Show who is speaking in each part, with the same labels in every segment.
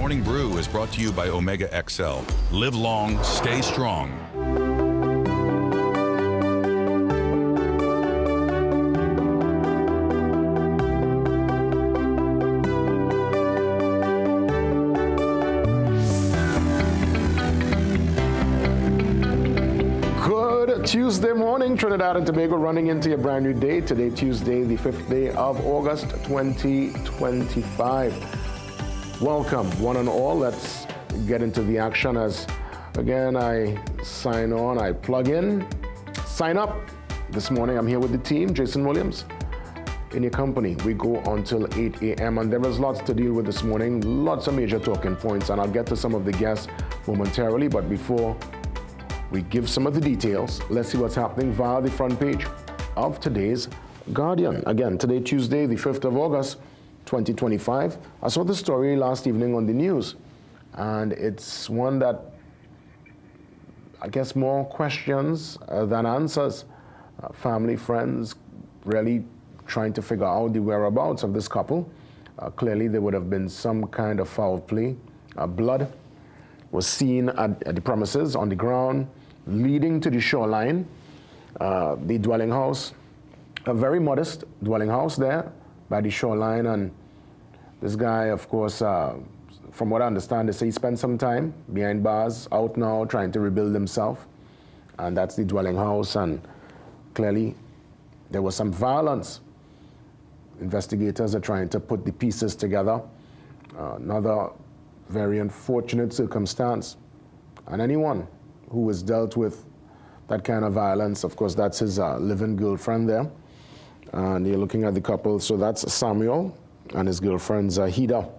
Speaker 1: Morning Brew is brought to you by Omega XL. Live long, stay strong.
Speaker 2: Tuesday morning, Trinidad and Tobago, running into a brand new day. Today, Tuesday, the 5th day of August, 2025. Welcome, one and all. Let's get into the action as, again, I sign on, I plug in, sign up. This morning, I'm here with the team, Jason Williams, in your company. We go until 8 a.m. and there is lots to deal with this morning, lots of major talking points, and I'll get to some of the guests momentarily, but before we give some of the details, let's see what's happening via the front page of today's Guardian. Again, today, Tuesday, the 5th of August, 2025. I saw the story last evening on the news, and it's one that, I guess, more questions than answers. Family, friends, really trying to figure out the whereabouts of this couple. Clearly, there would have been some kind of foul play. Blood was seen at the premises on the ground leading to the shoreline. The dwelling house, a very modest dwelling house there by the shoreline, and this guy, of course, from what I understand, they say he spent some time behind bars, out now trying to rebuild himself, and that's the dwelling house, and clearly there was some violence. Investigators are trying to put the pieces together. Another very unfortunate circumstance, and anyone who has dealt with that kind of violence, of course, that's his living girlfriend there, and you're looking at the couple, so that's Samuel and his girlfriend's Hida.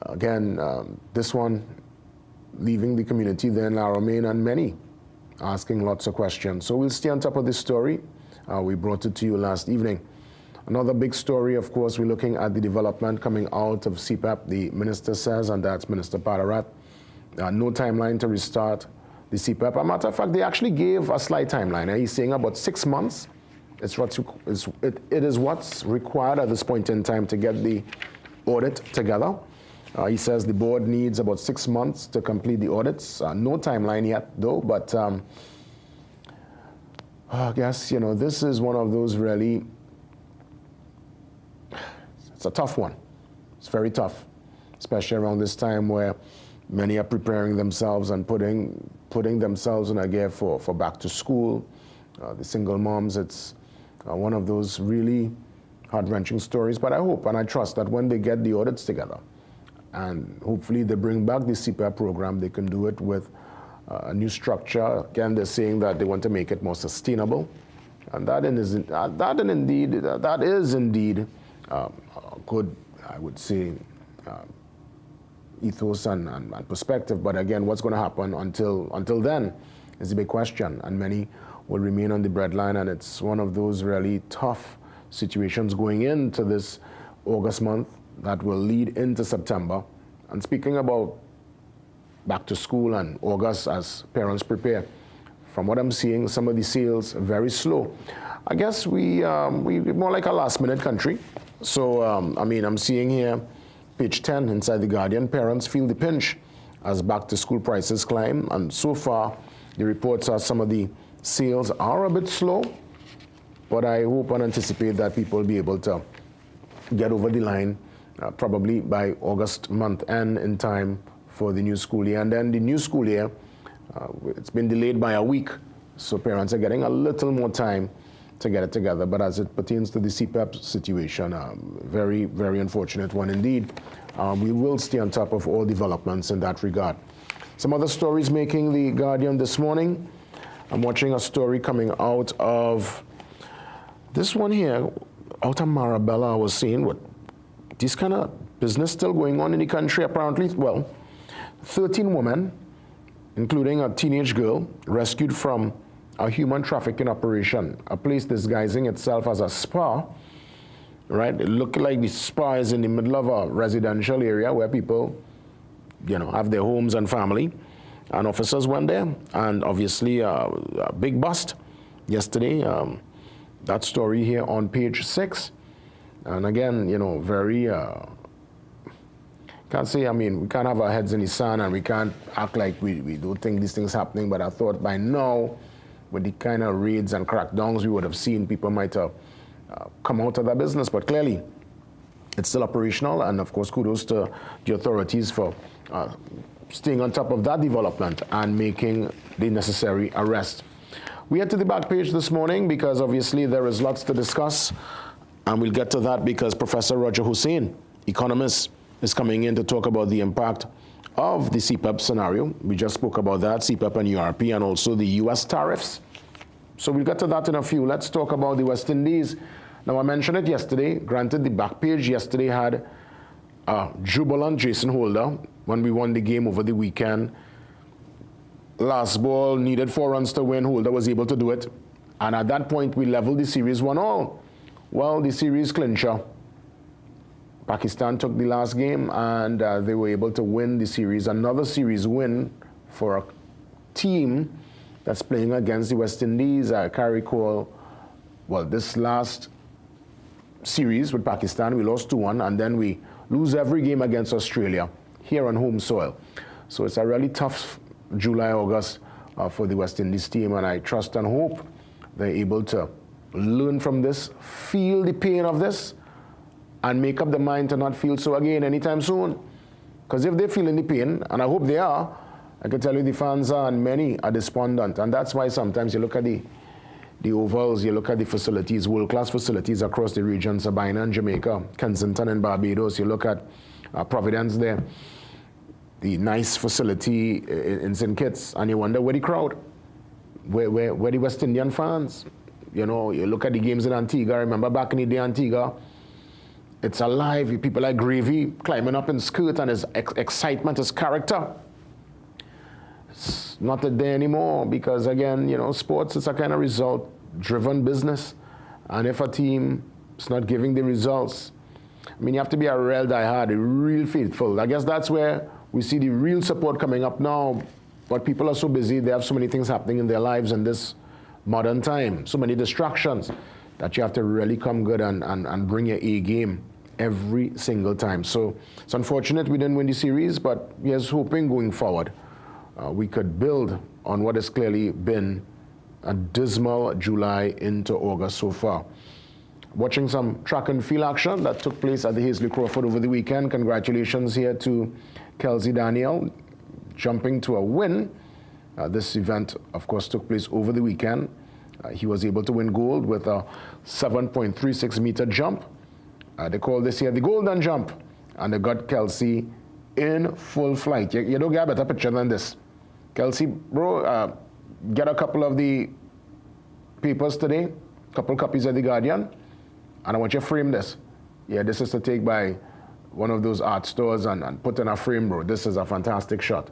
Speaker 2: Again, this one leaving the community there in La Romaine, and many asking lots of questions, so we'll stay on top of this story. We brought it to you last evening. Another big story, of course, we're looking at the development coming out of CPAP. The minister says, and that's Minister Padarat, no timeline to restart the CPAP. As a matter of fact, they actually gave a slight timeline. He's saying about 6 months. It is what's required at this point in time to get the audit together. He says the board needs about 6 months to complete the audits. No timeline yet, though, but I guess, you know, this is one of those really, it's a tough one. It's very tough, especially around this time where many are preparing themselves and putting themselves in a gear for back to school. The single moms, it's one of those really heart-wrenching stories. But I hope and I trust that when they get the audits together and hopefully they bring back the CPAP program, they can do it with a new structure. Again, they're saying that they want to make it more sustainable. And that is indeed good, I would say, ethos and perspective. But again, what's going to happen until then is a big question, and many will remain on the breadline, and it's one of those really tough situations going into this August month that will lead into September. And speaking about back to school and August as parents prepare, from what I'm seeing, some of the sales are very slow. I guess we're more like a last-minute country. So, I mean, I'm seeing here, page 10 inside the Guardian, parents feel the pinch as back-to-school prices climb. And so far, the reports are some of the sales are a bit slow, but I hope and anticipate that people will be able to get over the line probably by August month end in time for the new school year. And then the new school year, it's been delayed by a week, so parents are getting a little more time to get it together. But as it pertains to the CPAP situation, very, very unfortunate one indeed. We will stay on top of all developments in that regard. Some other stories making the Guardian this morning. I'm watching a story coming out of this one here, out of Marabella. I was seeing what this kind of business still going on in the country, apparently. Well, 13 women, including a teenage girl, rescued from a human trafficking operation, a place disguising itself as a spa, right? It looked like the spa is in the middle of a residential area where people, you know, have their homes and family. And officers went there, and obviously a big bust yesterday. That story here on page 6. And again, you know, very Can't say, I mean, we can't have our heads in the sand and we can't act like we don't think these things happening, but I thought by now, with the kind of raids and crackdowns we would have seen, people might have come out of that business, but clearly it's still operational, and of course kudos to the authorities for staying on top of that development and making the necessary arrest. We head to the back page this morning because obviously there is lots to discuss, and we'll get to that because Professor Roger Hussein, economist, is coming in to talk about the impact of the CPEP scenario. We just spoke about that, CPEP and URP, and also the U.S. tariffs. So we'll get to that in a few. Let's talk about the West Indies. Now, I mentioned it yesterday. Granted, the back page yesterday had jubilant Jason Holder when we won the game over the weekend. Last ball, needed 4 runs to win. Holder was able to do it. And at that point, we leveled the series 1-1. Well, the series clincher. Pakistan took the last game, and they were able to win the series. Another series win for a team that's playing against the West Indies. I can't recall, well, this last series with Pakistan, we lost 2-1, and then we lose every game against Australia here on home soil. So it's a really tough July, August for the West Indies team, and I trust and hope they're able to learn from this, feel the pain of this, and make up the mind to not feel so again anytime soon. Because if they're feeling the pain, and I hope they are, I can tell you the fans are, and many are despondent. And that's why sometimes you look at the ovals, you look at the facilities, world-class facilities across the region, Sabina in Jamaica, Kensington in Barbados, you look at Providence there, the nice facility in St. Kitts, and you wonder where the crowd, where the West Indian fans. You know, you look at the games in Antigua, I remember back in the day Antigua, it's alive. People like Gravy climbing up in skirt, and his excitement, his character. It's not there anymore because, again, you know, sports is a kind of result-driven business. And if a team is not giving the results, I mean, you have to be a real diehard, a real faithful. I guess that's where we see the real support coming up now. But people are so busy, they have so many things happening in their lives in this modern time, so many distractions, that you have to really come good and bring your A game every single time. So it's unfortunate we didn't win the series, but here's hoping going forward we could build on what has clearly been a dismal July into August so far. Watching some track and field action that took place at the Hazley Crawford over the weekend. Congratulations here to Kelsey Daniel jumping to a win. This event, of course, took place over the weekend. He was able to win gold with a 7.36 meter jump. They call this here the golden jump. And they got Kelsey in full flight. You don't get a better picture than this. Kelsey, bro, get a couple of the papers today, a couple copies of The Guardian, and I want you to frame this. Yeah, this is to take by one of those art stores and put in a frame, bro. This is a fantastic shot.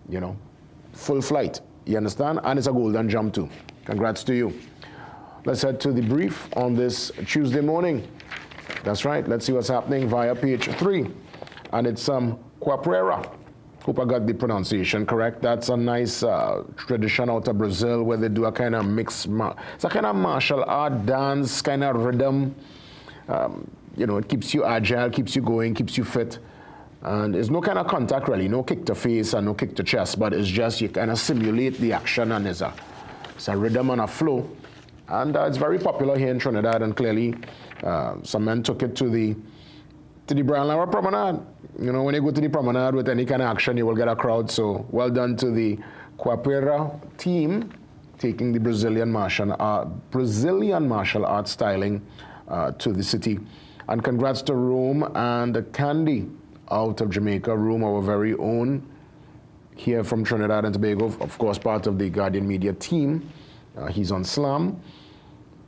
Speaker 2: You know, full flight. You understand? And it's a golden jump too. Congrats to you. Let's head to the brief on this Tuesday morning. That's right. Let's see what's happening via page 3. And it's Capoeira. Hope I got the pronunciation correct. That's a nice tradition out of Brazil where they do a kind of mixed, it's a kind of martial art dance, kind of rhythm. You know, it keeps you agile, keeps you going, keeps you fit. And there's no kind of contact really, no kick to face and no kick to chest, but it's just you kind of simulate the action, and it's a rhythm and a flow. And it's very popular here in Trinidad, and clearly some men took it to the Brian Lara Promenade. You know, when you go to the promenade with any kind of action, you will get a crowd. So well done to the Capoeira team taking the Brazilian martial art styling to the city. And congrats to Rome and Candy out of Jamaica. Rome, our very own, here from Trinidad and Tobago, of course, part of the Guardian Media team. He's on Slam.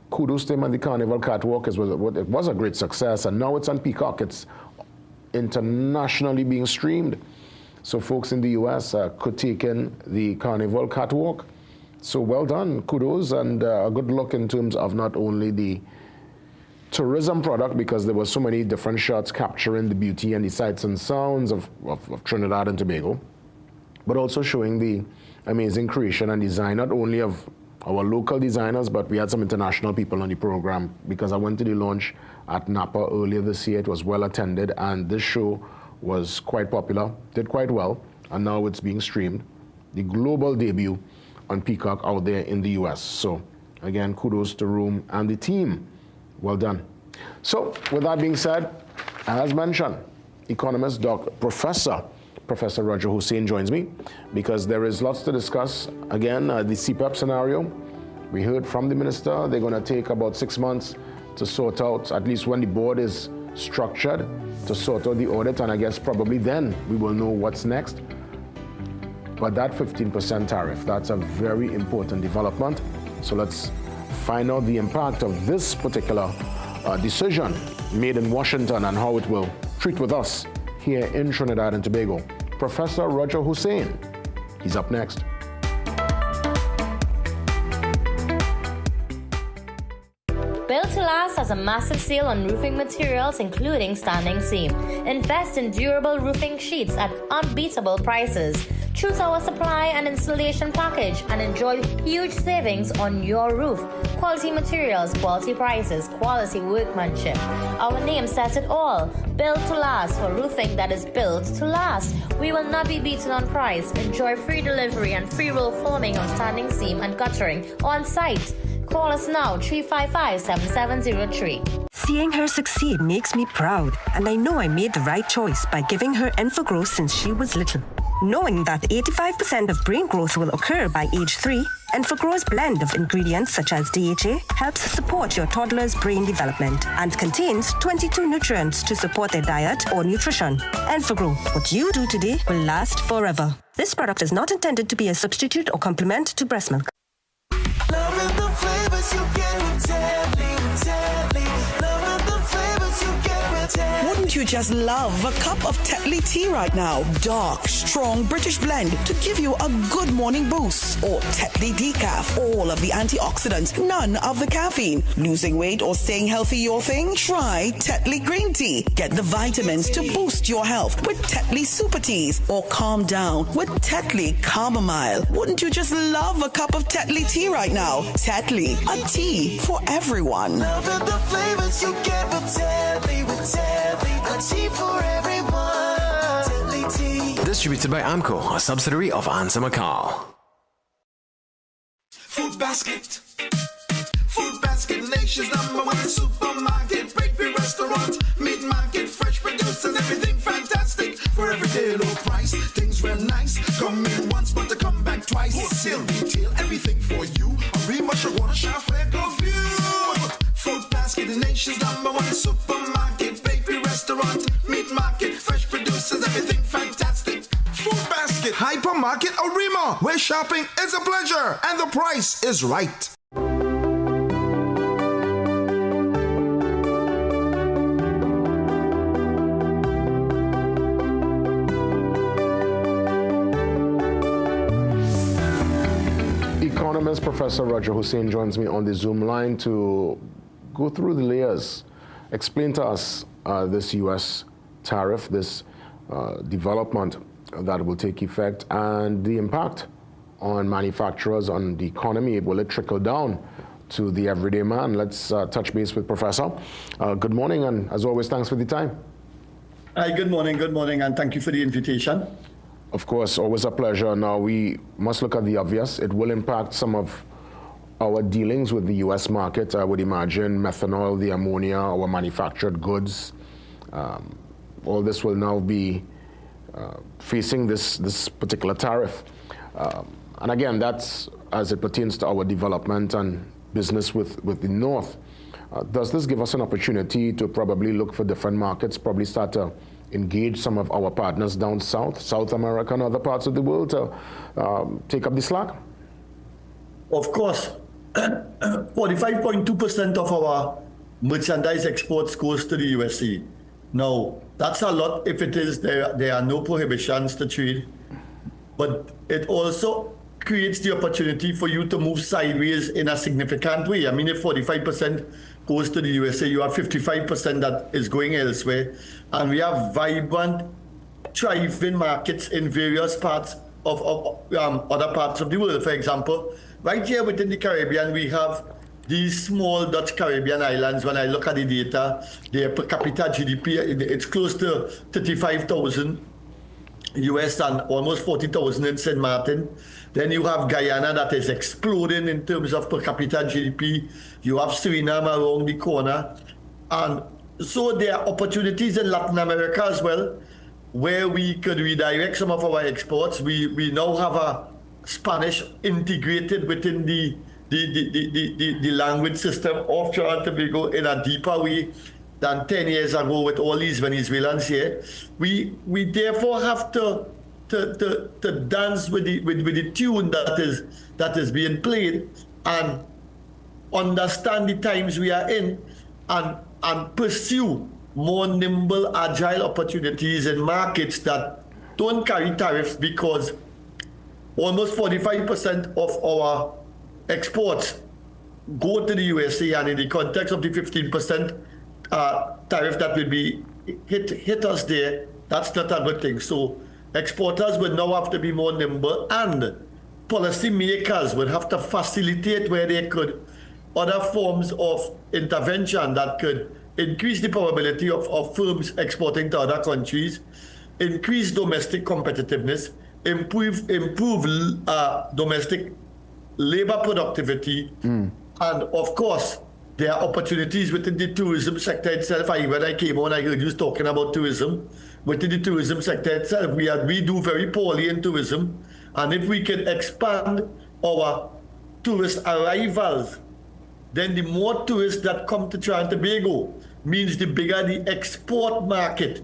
Speaker 2: Kudos to him on the Carnival Catwalk. It was a great success, and now it's on Peacock. It's internationally being streamed. So folks in the US could take in the Carnival Catwalk. So well done, kudos, and a good look in terms of not only the tourism product, because there were so many different shots capturing the beauty and the sights and sounds of Trinidad and Tobago, but also showing the amazing creation and design, not only of our local designers, but we had some international people on the program, because I went to the launch at Napa earlier this year. It was well attended, and this show was quite popular, did quite well, and now it's being streamed. The global debut on Peacock out there in the US. So again, kudos to Room and the team. Well done. So with that being said, as mentioned, economist, Professor Roger Hussein joins me because there is lots to discuss. Again, the CPEP scenario. We heard from the minister, they're going to take about 6 months to sort out, at least when the board is structured, to sort out the audit, and I guess probably then we will know what's next. But that 15% tariff, that's a very important development. So let's find out the impact of this particular decision made in Washington and how it will treat with us here in Trinidad and Tobago. Professor Roger Hussein, he's up next.
Speaker 3: Built to Last has a massive sale on roofing materials, including standing seam. Invest in durable roofing sheets at unbeatable prices. Choose our supply and installation package and enjoy huge savings on your roof. Quality materials, quality prices, quality workmanship. Our name says it all. Built to Last for roofing that is built to last. We will not be beaten on price. Enjoy free delivery and free roll forming on standing seam and guttering on site. Call us now, 355-7703.
Speaker 4: Seeing her succeed makes me proud, and I know I made the right choice by giving her Enfogrow since she was little. Knowing that 85% of brain growth will occur by age 3, Enfogrow's blend of ingredients such as DHA helps support your toddler's brain development and contains 22 nutrients to support their diet or nutrition. Enfogrow, what you do today will last forever. This product is not intended to be a substitute or complement to breast milk.
Speaker 5: Loving the flavors you get with Tetley, loving the flavors you get with Tetley.
Speaker 6: Wouldn't you just love a cup of Tetley tea right now? Dark, strong British blend to give you a good morning boost. Or Tetley decaf, all of the antioxidants, none of the caffeine. Losing weight or staying healthy your thing? Try Tetley green tea. Get the vitamins to boost your health with Tetley super teas. Or calm down with Tetley chamomile. Wouldn't you just love a cup of Tetley tea right now? Tetley, a tea for everyone.
Speaker 5: Loving the flavors you get with Tetley, a tea for everyone. Tetley tea.
Speaker 7: Distributed by AMCO, a subsidiary of Ansa McCall.
Speaker 5: Food Basket. Food Basket, nation's #1 supermarket, bakery, restaurant, meat market, fresh producers, everything fantastic. For everyday low price, things real nice. Come in once, but to come back twice. Wholesale, retail, everything for you. A real much water shop, fair curfew. Food Basket, the nation's #1 supermarket, bakery, restaurant, meat market, fresh producers, everything fantastic. Food Basket, hypermarket, Arima, where shopping is a pleasure and the price is right.
Speaker 2: Economist Professor Roger Hussein joins me on the Zoom line to go through the layers, explain to us this U.S. tariff, this development that will take effect, and the impact on manufacturers, on the economy. Will it trickle down to the everyday man? Let's touch base with Professor. Good morning, and as always, thanks for the time.
Speaker 8: Hi, good morning, and thank you for the invitation.
Speaker 2: Of course, always a pleasure. Now, we must look at the obvious. It will impact some of our dealings with the U.S. market. I would imagine methanol, the ammonia, our manufactured goods. All this will now be facing this particular tariff. And again, that's as it pertains to our development and business with the North. Does this give us an opportunity to probably look for different markets, probably start to engage some of our partners down south, South America and other parts of the world to take up the slack?
Speaker 8: Of course, 45.2% of our merchandise exports goes to the USA. Now, that's a lot if it is there are no prohibitions to trade, but it also creates the opportunity for you to move sideways in a significant way. I mean, if 45% goes to the USA, you have 55% that is going elsewhere. And we have vibrant, thriving markets in various parts of other parts of the world. For example, right here within the Caribbean, we have these small Dutch Caribbean islands, when I look at the data, their per capita GDP, it's close to 35,000 US and almost 40,000 in St. Martin. Then you have Guyana that is exploding in terms of per capita GDP. You have Suriname around the corner. And so there are opportunities in Latin America as well, where we could redirect some of our exports. We now have a Spanish integrated within the language system of Trinidad and Tobago in a deeper way than 10 years ago with all these Venezuelans here. We therefore have to dance with the tune that is being played and understand the times we are in and pursue more nimble, agile opportunities in markets that don't carry tariffs, because almost 45% of our exports go to the USA, and in the context of the 15% tariff that will be hit us there, that's not a good thing. So exporters would now have to be more nimble, and policymakers would have to facilitate where they could other forms of intervention that could increase the probability of firms exporting to other countries, increase domestic competitiveness, improve domestic labor productivity, and of course, there are opportunities within the tourism sector itself. When I came on, I heard you talking about tourism. Within the tourism sector itself, we do very poorly in tourism, and if we can expand our tourist arrivals, then the more tourists that come to Trinidad and Tobago means the bigger the export market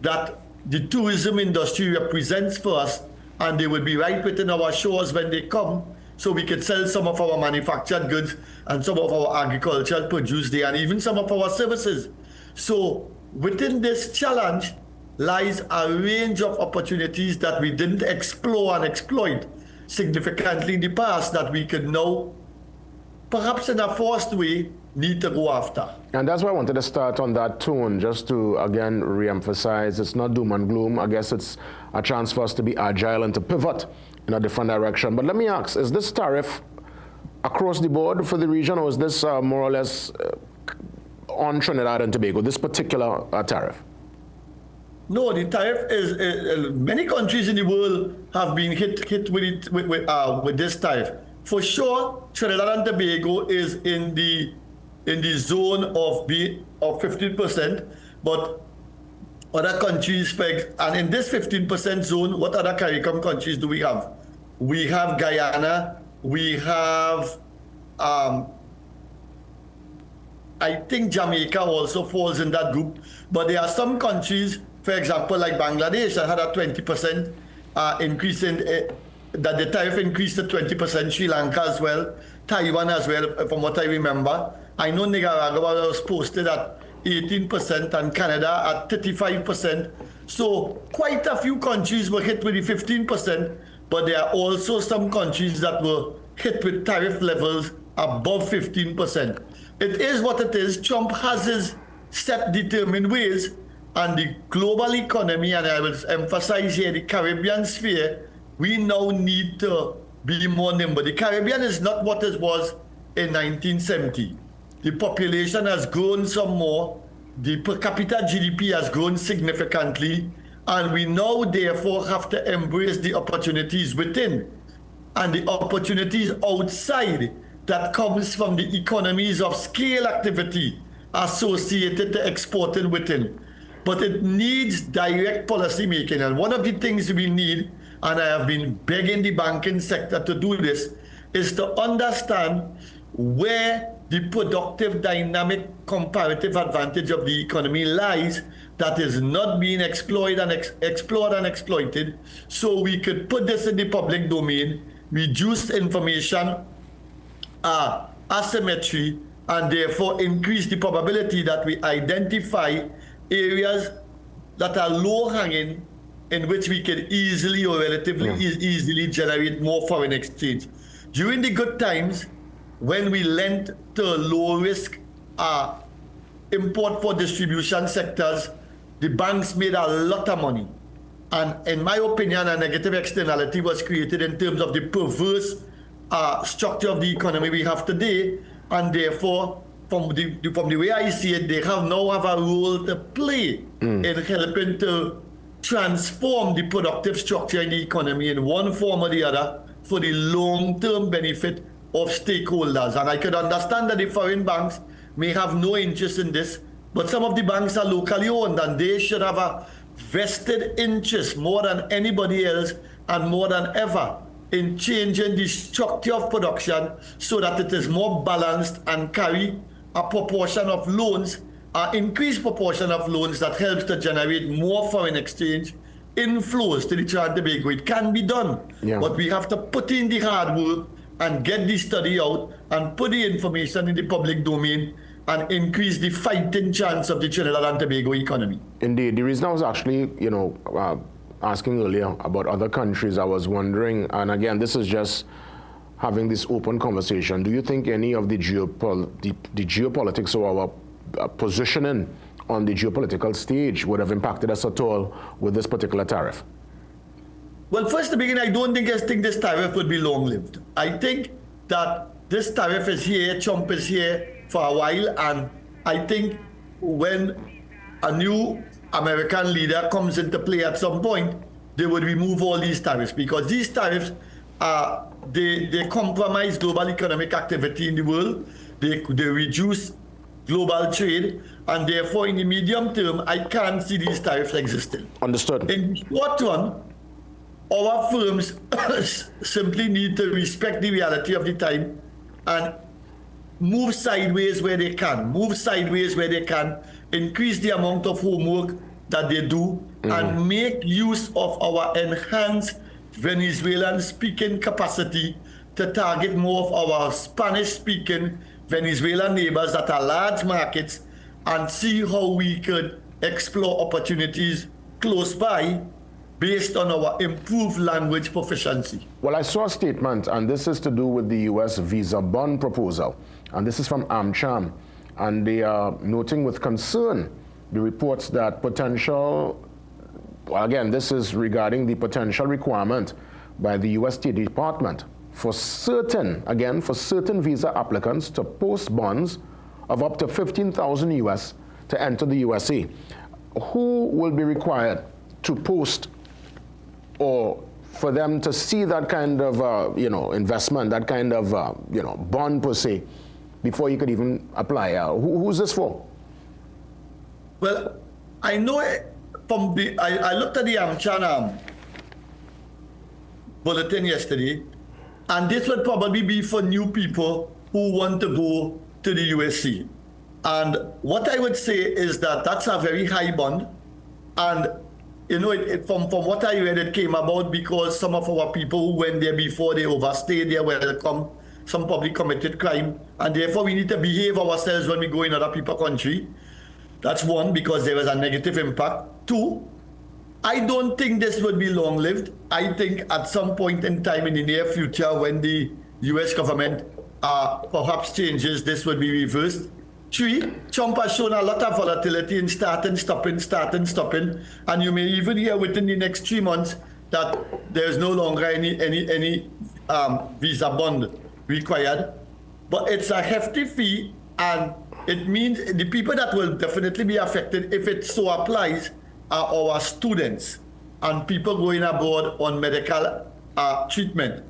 Speaker 8: that the tourism industry represents for us, and they will be right within our shores when they come, so we can sell some of our manufactured goods and some of our agricultural produce there, and even some of our services. So within this challenge lies a range of opportunities that we didn't explore and exploit significantly in the past that we could now, perhaps in a forced way, need to go after.
Speaker 2: And that's why I wanted to start on that tone, just to again re-emphasize it's not doom and gloom. I guess it's a chance for us to be agile and to pivot in a different direction. But let me ask, is this tariff across the board for the region, or is this more or less on Trinidad and Tobago, this particular tariff?
Speaker 8: No, the tariff is many countries in the world have been hit with this tariff. For sure, Trinidad and Tobago is in the zone of 15%, but other countries, and in this 15% zone, what other CARICOM countries do we have? We have Guyana, we have, I think Jamaica also falls in that group, but there are some countries, for example, like Bangladesh, that had a 20% increase in, that the tariff increased to 20%, Sri Lanka as well, Taiwan as well, from what I remember. I know Nicaragua was posted at 18% and Canada at 35%. So quite a few countries were hit with the 15%, but there are also some countries that were hit with tariff levels above 15%. It is what it is. Trump has his set determined ways, and the global economy, and I will emphasize here the Caribbean sphere, we now need to be more nimble. The Caribbean is not what it was in 1970. The population has grown some more, the per capita GDP has grown significantly, and we now therefore have to embrace the opportunities within and the opportunities outside that comes from the economies of scale activity associated to exporting within. But it needs direct policy making, and one of the things we need, and I have been begging the banking sector to do this, is to understand where the productive, dynamic, comparative advantage of the economy lies that is not being explored and exploited, so we could put this in the public domain, reduce information asymmetry, and therefore increase the probability that we identify areas that are low-hanging in which we can easily or relatively easily generate more foreign exchange. During the good times, when we lent to low-risk import for distribution sectors, the banks made a lot of money. And in my opinion, a negative externality was created in terms of the perverse structure of the economy we have today, and therefore, from the way I see it, they now have a role to play in helping to transform the productive structure in the economy in one form or the other for the long-term benefit of stakeholders. And I could understand that the foreign banks may have no interest in this, but some of the banks are locally owned and they should have a vested interest more than anybody else and more than ever in changing the structure of production so that it is more balanced and carry a proportion of loans, an increased proportion of loans that helps to generate more foreign exchange inflows to the Trinidad and Tobago. It can be done, but we have to put in the hard work and get the study out and put the information in the public domain and increase the fighting chance of the Trinidad and Tobago economy.
Speaker 2: Indeed. The reason I was actually, asking earlier about other countries, I was wondering, and again, this is just having this open conversation, do you think any of the geopolitics or our positioning on the geopolitical stage would have impacted us at all with this particular tariff?
Speaker 8: Well, first to begin, I don't think this tariff would be long-lived. I think that this tariff is here, Trump is here for a while, and I think when a new American leader comes into play at some point, they would remove all these tariffs, because these tariffs they compromise global economic activity in the world. They reduce global trade, and therefore in the medium term, I can't see these tariffs existing.
Speaker 2: Understood.
Speaker 8: In the short run, our firms simply need to respect the reality of the time and move sideways where they can, increase the amount of homework that they do, and make use of our enhanced Venezuelan-speaking capacity to target more of our Spanish-speaking Venezuelan neighbors that are large markets, and see how we could explore opportunities close by based on our improved language proficiency.
Speaker 2: Well, I saw a statement, and this is to do with the U.S. visa bond proposal, and this is from AmCham, and they are noting with concern the reports that potential, well, again, this is regarding the potential requirement by the U.S. State Department for certain visa applicants to post bonds of up to $15,000 US to enter the USA. Who will be required to post, or for them to see that kind of investment, that kind of bond per se, before you could even apply? Who's this for?
Speaker 8: Well, I know from I looked at the AmCham bulletin yesterday, and this would probably be for new people who want to go to the USC. And what I would say is that that's a very high bond. And, from what I read, it came about because some of our people who went there before, they overstayed their welcome, some probably committed crime, and therefore we need to behave ourselves when we go in other people's country. That's one, because there is a negative impact. Two, I don't think this would be long-lived. I think at some point in time in the near future, when the US government perhaps changes, this would be reversed. Three, Trump has shown a lot of volatility in starting, stopping, and you may even hear within the next 3 months that there's no longer any visa bond required. But it's a hefty fee, and it means the people that will definitely be affected, if it so applies, are our students and people going abroad on medical treatment.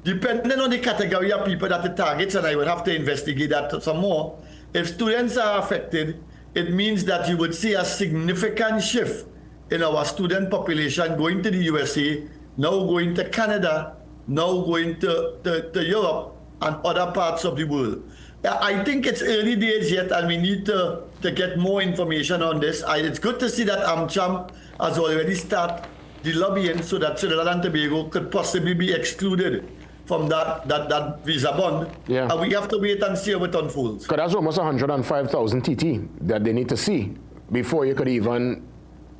Speaker 8: Depending on the category of people that it targets, and I would have to investigate that some more, if students are affected, it means that you would see a significant shift in our student population going to the USA, now going to Canada, now going to Europe and other parts of the world. I think it's early days yet, and we need to get more information on this. It's good to see that AmCham has already started the lobbying so that Trinidad and Tobago could possibly be excluded from that visa bond.
Speaker 2: Yeah.
Speaker 8: And we have to wait and see how it unfolds.
Speaker 2: Because that's almost 105,000 TT that they need to see before you could even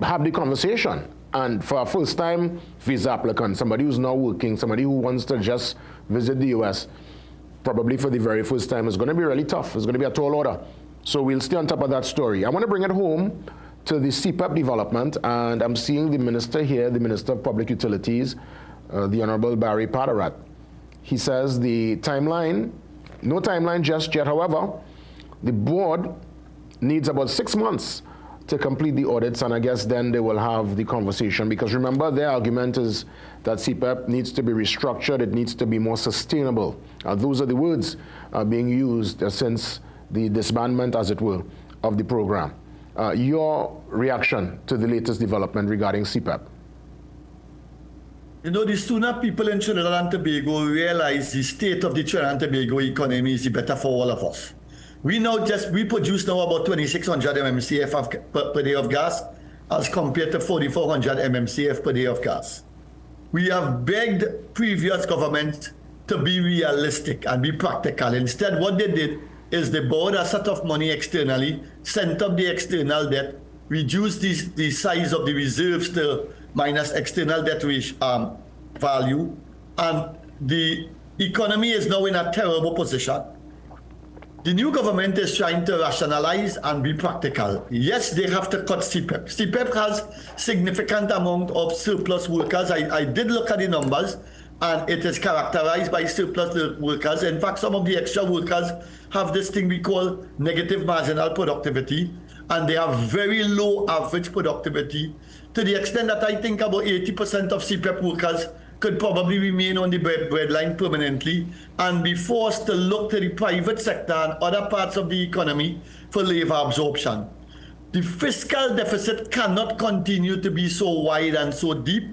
Speaker 2: have the conversation. And for a first-time visa applicant, somebody who's now working, somebody who wants to just visit the US, probably for the very first time, is going to be really tough. It's going to be a tall order. So we'll stay on top of that story. I want to bring it home to the CPEP development, and I'm seeing the minister here, the Minister of Public Utilities, the Honorable Barry Padarat. He says the timeline No timeline just yet. However, the board needs about 6 months to complete the audits, and I guess then they will have the conversation, because remember, their argument is that CPEP needs to be restructured, it needs to be more sustainable. Those are the words being used since the disbandment, as it were, of the program. Your reaction to the latest development regarding CPEP?
Speaker 8: You know, the sooner people in Trinidad and Tobago realize the state of the Trinidad and Tobago economy is the better for all of us. We produce now about 2,600 MMCF per day of gas as compared to 4,400 MMCF per day of gas. We have begged previous governments to be realistic and be practical. Instead, what they did is they borrowed a set of money externally, sent up the external debt, reduced the size of the reserves to minus external debt value, and the economy is now in a terrible position. The new government is trying to rationalize and be practical. Yes, they have to cut CPEP. CPEP has significant amount of surplus workers. I did look at the numbers, and it is characterized by surplus workers. In fact, some of the extra workers have this thing we call negative marginal productivity, and they have very low average productivity, to the extent that I think about 80% of CPEP workers could probably remain on the breadline permanently and be forced to look to the private sector and other parts of the economy for labor absorption. The fiscal deficit cannot continue to be so wide and so deep.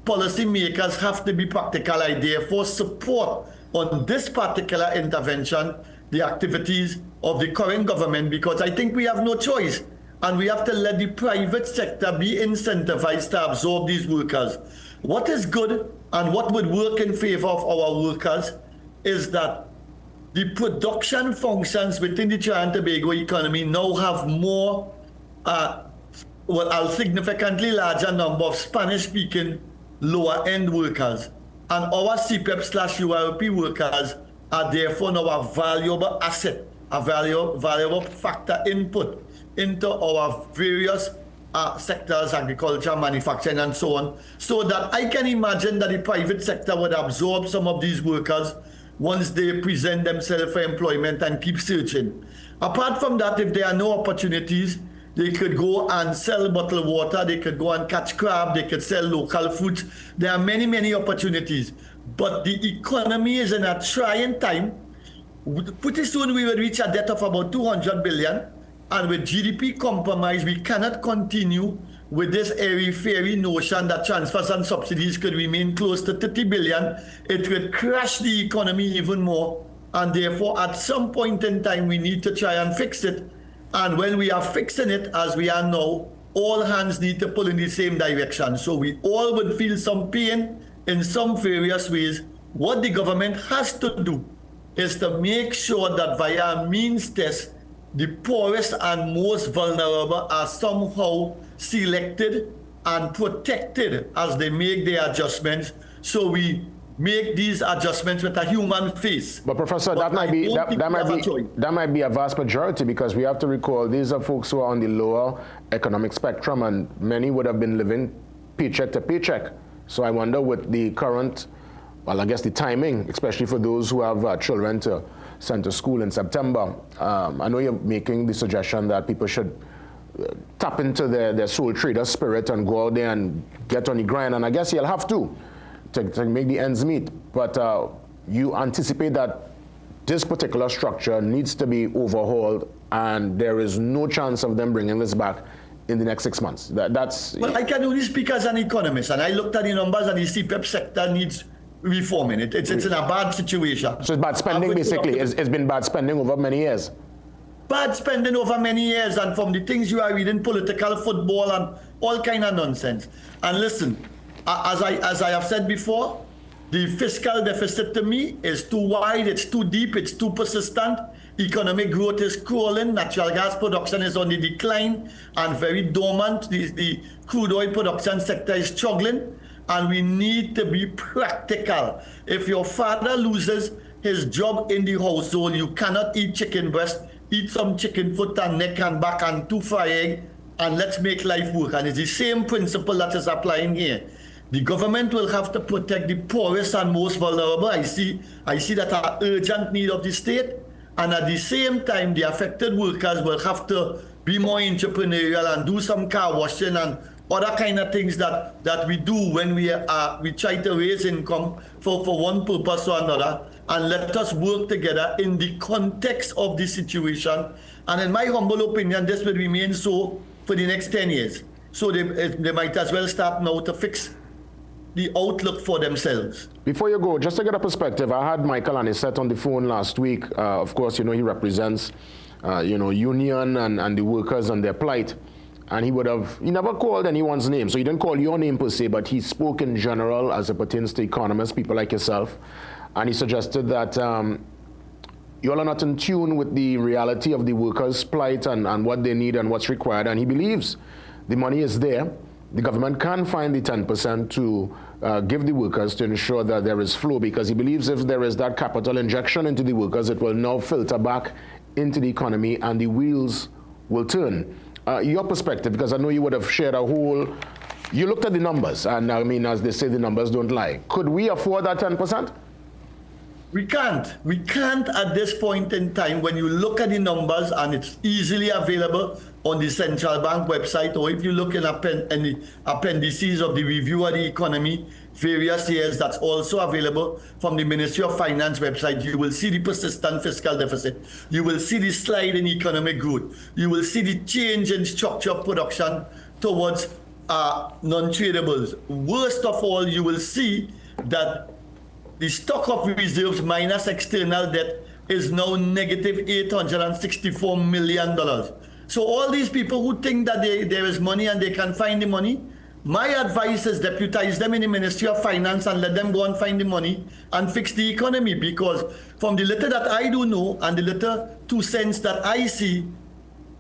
Speaker 8: Policymakers have to be practical. I therefore support on this particular intervention the activities of the current government, because I think we have no choice, and we have to let the private sector be incentivized to absorb these workers. What is good and what would work in favor of our workers is that the production functions within the Trinidad and Tobago economy now have more, a significantly larger number of Spanish-speaking lower-end workers. And our CPEP/URP workers are therefore now a valuable asset, a valuable factor input into our various sectors, agriculture, manufacturing, and so on, so that I can imagine that the private sector would absorb some of these workers once they present themselves for employment and keep searching. Apart from that, if there are no opportunities, they could go and sell bottled water, they could go and catch crab, they could sell local fruits. There are many, many opportunities. But the economy is in a trying time. Pretty soon we will reach a debt of about 200 billion. And with GDP compromise, we cannot continue with this airy-fairy notion that transfers and subsidies could remain close to 30 billion. It would crash the economy even more. And therefore, at some point in time, we need to try and fix it. And when we are fixing it, as we are now, all hands need to pull in the same direction. So we all would feel some pain in some various ways. What the government has to do is to make sure that via means test, the poorest and most vulnerable are somehow selected and protected as they make their adjustments. So we make these adjustments with a human face.
Speaker 2: But Professor, that might be a vast majority, because we have to recall these are folks who are on the lower economic spectrum, and many would have been living paycheck to paycheck. So I wonder with the current, well, I guess the timing, especially for those who have children to send to school in September. I know you're making the suggestion that people should tap into their sole trader spirit and go out there and get on the grind, and I guess you'll have to make the ends meet. But you anticipate that this particular structure needs to be overhauled, and there is no chance of them bringing this back in the next 6 months.
Speaker 8: Well, I can only speak as an economist, and I looked at the numbers, and the CPEP sector needs reforming. It's in a bad situation.
Speaker 2: So it's bad spending, basically. It's been bad spending over many years.
Speaker 8: Bad spending over many years, and from the things you are reading, political football and all kind of nonsense. And listen, as I have said before, the fiscal deficit to me is too wide, it's too deep, it's too persistent. Economic growth is crawling, natural gas production is on the decline and very dormant. The crude oil production sector is struggling. And we need to be practical. If your father loses his job in the household, you cannot eat chicken breast, eat some chicken foot and neck and back and 2 fried egg, and let's make life work. And it's the same principle that is applying here. The government will have to protect the poorest and most vulnerable. I see that an urgent need of the state. And at the same time, the affected workers will have to be more entrepreneurial and do some car washing and other kind of things that we do when we try to raise income for one purpose or another. And let us work together in the context of the situation. And in my humble opinion, this will remain so for the next 10 years. So they might as well start now to fix the outlook for themselves.
Speaker 2: Before you go, just to get a perspective, I had Michael Anisette on the phone last week. Of course, he represents, union and the workers and their plight. And he never called anyone's name. So he didn't call your name per se, but he spoke in general as it pertains to economists, people like yourself. And he suggested that you all are not in tune with the reality of the workers' plight and what they need and what's required. And he believes the money is there. The government can find the 10% to give the workers to ensure that there is flow, because he believes if there is that capital injection into the workers, it will now filter back into the economy and the wheels will turn. Your perspective, because I know you would have shared you looked at the numbers, and I mean, as they say, the numbers don't lie. Could we afford that 10%?
Speaker 8: We can't. We can't at this point in time. When you look at the numbers, and it's easily available on the central bank website, or if you look in the appendices of the review of the economy, various years, that's also available from the Ministry of Finance website. You will see the persistent fiscal deficit. You will see the slide in economic growth. You will see the change in structure of production towards non-tradables. Worst of all, you will see that the stock of reserves minus external debt is now negative $864 million. So all these people who think that there is money and they can find the money, my advice is deputize them in the Ministry of Finance and let them go and find the money and fix the economy, because from the little that I do know and the little 2 cents that I see,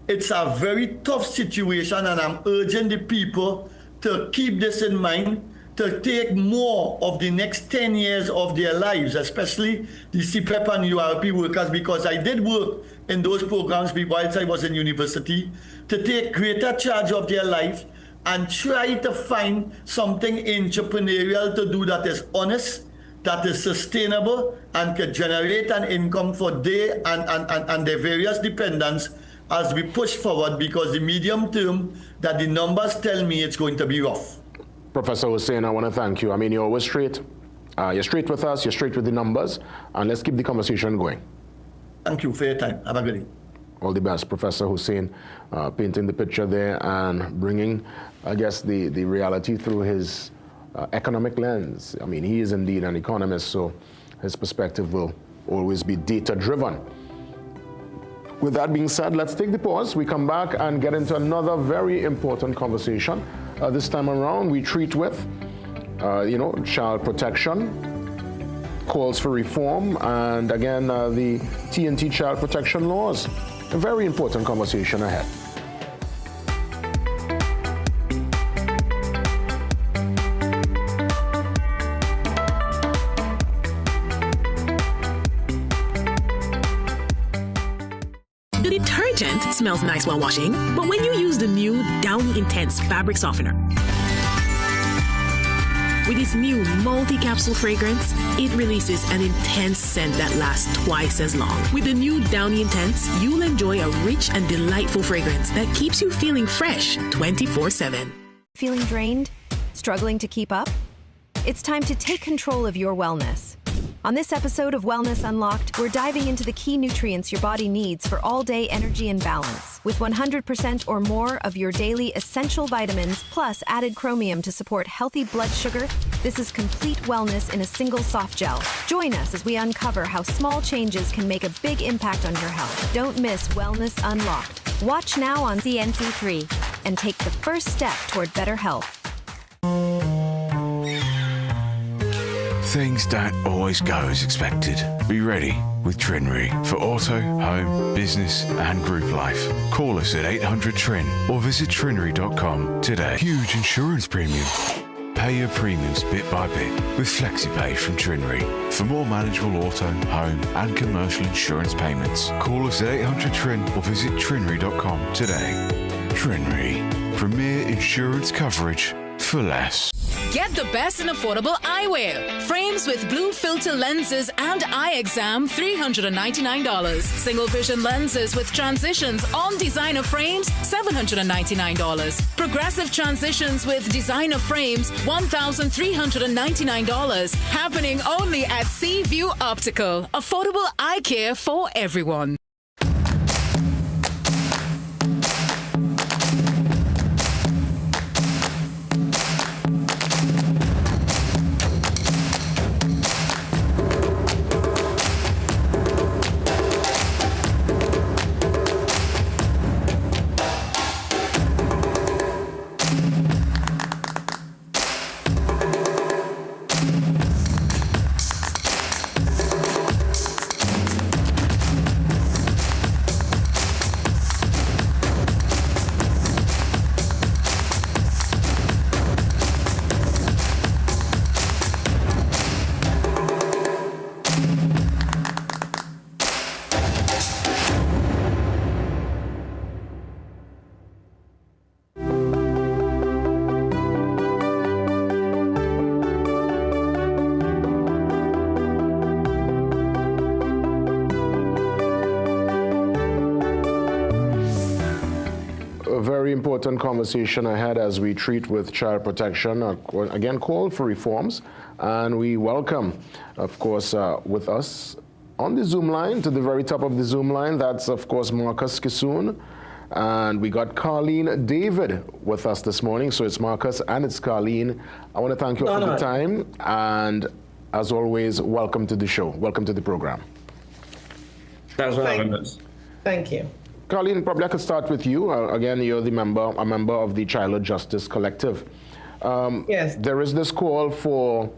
Speaker 8: it's a very tough situation, and I'm urging the people to keep this in mind, to take more of the next 10 years of their lives, especially the CPEP and URP workers, because I did work in those programs whilst I was in university, to take greater charge of their life and try to find something entrepreneurial to do that is honest, that is sustainable, and can generate an income for they and their various dependents as we push forward, because the medium term that the numbers tell me it's going to be rough.
Speaker 2: Professor Hussain, I want to thank you. I mean, you're always straight. You're straight with us, you're straight with the numbers, and let's keep the conversation going.
Speaker 8: Thank you for your time. Have a good day.
Speaker 2: All the best, Professor Hussain, painting the picture there and bringing, I guess, the reality through his economic lens. I mean, he is indeed an economist, so his perspective will always be data-driven. With that being said, let's take the pause. We come back and get into another very important conversation. This time around, we treat with, child protection, calls for reform, and again, the TNT child protection laws. A very important conversation ahead.
Speaker 9: The detergent smells nice while washing, but when you use the new Downy Intense fabric softener with its new multi-capsule fragrance, it releases an intense scent that lasts twice as long. With the new Downy Intense, you'll enjoy a rich and delightful fragrance that keeps you feeling fresh 24/7.
Speaker 10: Feeling drained? Struggling to keep up? It's time to take control of your wellness. On this episode of Wellness Unlocked, we're diving into the key nutrients your body needs for all-day energy and balance, with 100% or more of your daily essential vitamins, plus added chromium to support healthy blood sugar. This is complete wellness in a single soft gel. Join us as we uncover how small changes can make a big impact on your health. Don't miss Wellness Unlocked. Watch now on CNC3 and take the first step toward better health.
Speaker 11: Things don't always go as expected. Be ready with Trinry for auto, home, business and group life. Call us at 800-TRIN or visit trinry.com today. Huge insurance premium. Pay your premiums bit by bit with FlexiPay from Trinry. For more manageable auto, home and commercial insurance payments, call us at 800-TRIN or visit trinry.com today. Trinry. Premier insurance coverage for less.
Speaker 12: Get the best in affordable eyewear. Frames with blue filter lenses and eye exam, $399. Single vision lenses with transitions on designer frames, $799. Progressive transitions with designer frames, $1,399. Happening only at Seaview Optical. Affordable eye care for everyone.
Speaker 2: Very important conversation ahead as we treat with child protection. Again, call for reforms, and we welcome, of course, with us on the Zoom line, to the very top of the Zoom line, that's, of course, Marcus Kissoon, and we got Carleen David with us this morning. So it's Marcus and it's Carleen. I want to thank you for the time, and as always, welcome to the show. Welcome to the program.
Speaker 13: Thanks for having us.
Speaker 14: Thank you.
Speaker 2: Carleen, probably I could start with you. Again, you're a member of the Childhood Justice Collective.
Speaker 14: Yes.
Speaker 2: There is this call for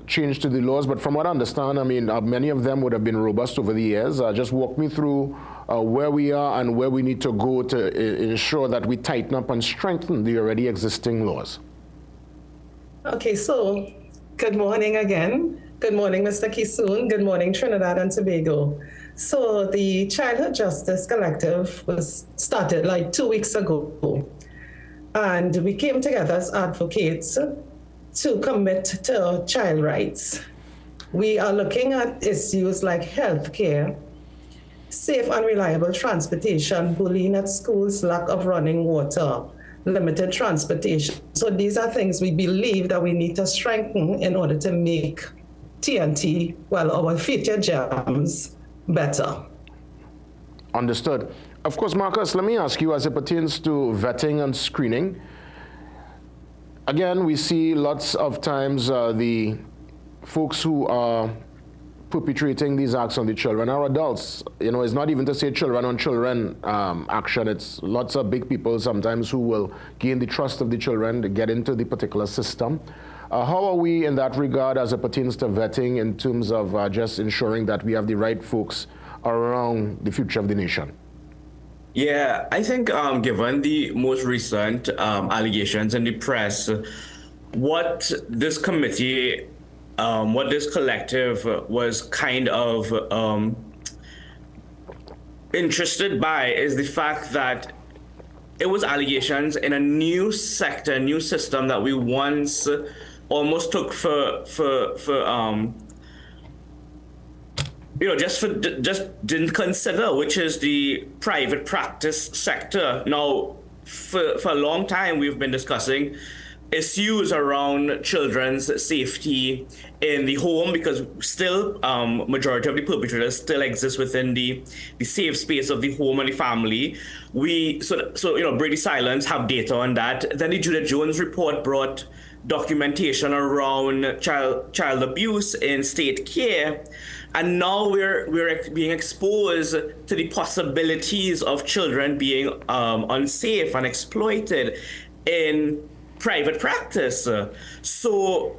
Speaker 2: change to the laws, but from what I understand, I mean, many of them would have been robust over the years. Just walk me through where we are and where we need to go to ensure that we tighten up and strengthen the already existing laws.
Speaker 14: Okay, so good morning again. Good morning, Mr. Kissoon. Good morning, Trinidad and Tobago. So the Childhood Justice Collective was started like 2 weeks ago, and we came together as advocates to commit to child rights. We are looking at issues like healthcare, safe and reliable transportation, bullying at schools, lack of running water, limited transportation. So these are things we believe that we need to strengthen in order to make TNT, well, our future jams, better.
Speaker 2: Understood. Of course, Marcus, let me ask you, as it pertains to vetting and screening, again, we see lots of times the folks who are perpetrating these acts on the children are adults. You know, it's not even to say children on children action. It's lots of big people sometimes who will gain the trust of the children to get into the particular system. How are we in that regard as it pertains to vetting in terms of just ensuring that we have the right folks around the future of the nation?
Speaker 13: Yeah, I think given the most recent allegations in the press, what this committee, what this collective was kind of interested by is the fact that it was allegations in a new sector, new system that we once almost took for just didn't consider, which is the private practice sector. Now, for a long time, we've been discussing issues around children's safety in the home, because still majority of the perpetrators still exist within the safe space of the home and the family. Brady Silence have data on that. Then the Judith Jones report brought documentation around child abuse in state care, and now we're being exposed to the possibilities of children being unsafe and exploited in private practice. So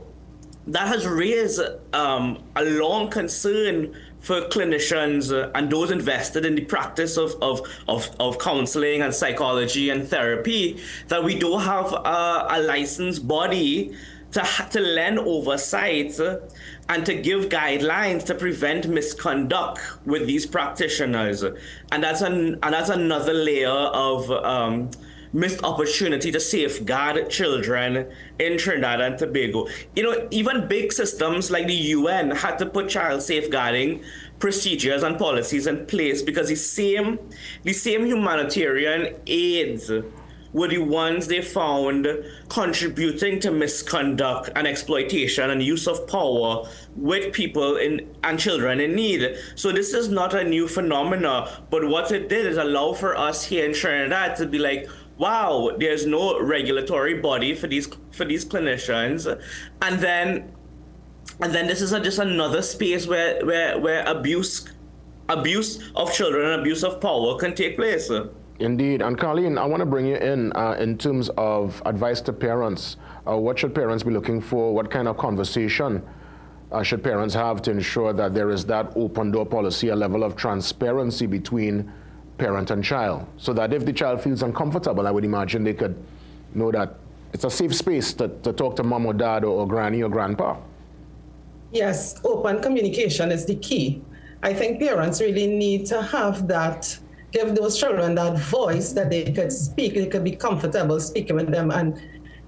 Speaker 13: that has raised a long concern for clinicians and those invested in the practice of counseling and psychology and therapy, that we don't have a licensed body to lend oversight and to give guidelines to prevent misconduct with these practitioners. And that's another layer of missed opportunity to safeguard children in Trinidad and Tobago. Even big systems like the UN had to put child safeguarding procedures and policies in place because the same humanitarian aids were the ones they found contributing to misconduct and exploitation and use of power with people and children in need. So this is not a new phenomena, but what it did is allow for us here in Trinidad to be like, wow, there's no regulatory body for these clinicians, and then this is just another space where abuse of children and abuse of power can take place.
Speaker 2: Indeed. And Carleen, I want to bring you in terms of advice to parents. What should parents be looking for? What kind of conversation should parents have to ensure that there is that open door policy, a level of transparency between parent and child, so that if the child feels uncomfortable, I would imagine they could know that it's a safe space to talk to mom or dad or granny or grandpa?
Speaker 14: Yes, open communication is the key. I think parents really need to have that, give those children that voice that they could speak, they could be comfortable speaking with them, and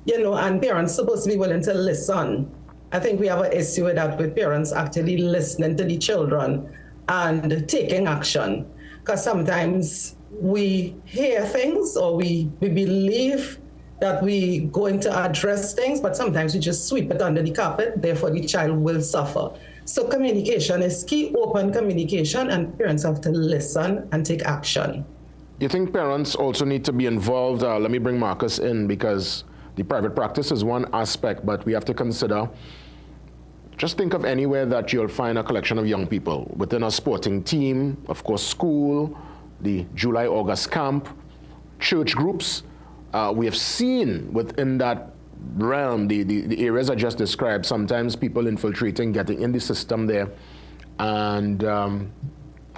Speaker 14: and parents supposed to be willing to listen. I think we have an issue with that, with parents actually listening to the children and taking action. Because sometimes we hear things or we believe that we're going to address things, but sometimes we just sweep it under the carpet, therefore the child will suffer. So communication is key, open communication, and parents have to listen and take action.
Speaker 2: You think parents also need to be involved? Let me bring Marcus in, because the private practice is one aspect, but we have to consider, just think of anywhere that you'll find a collection of young people within a sporting team, of course, school, the July-August camp, church groups. We have seen within that realm, the areas I just described, sometimes people infiltrating, getting in the system there, and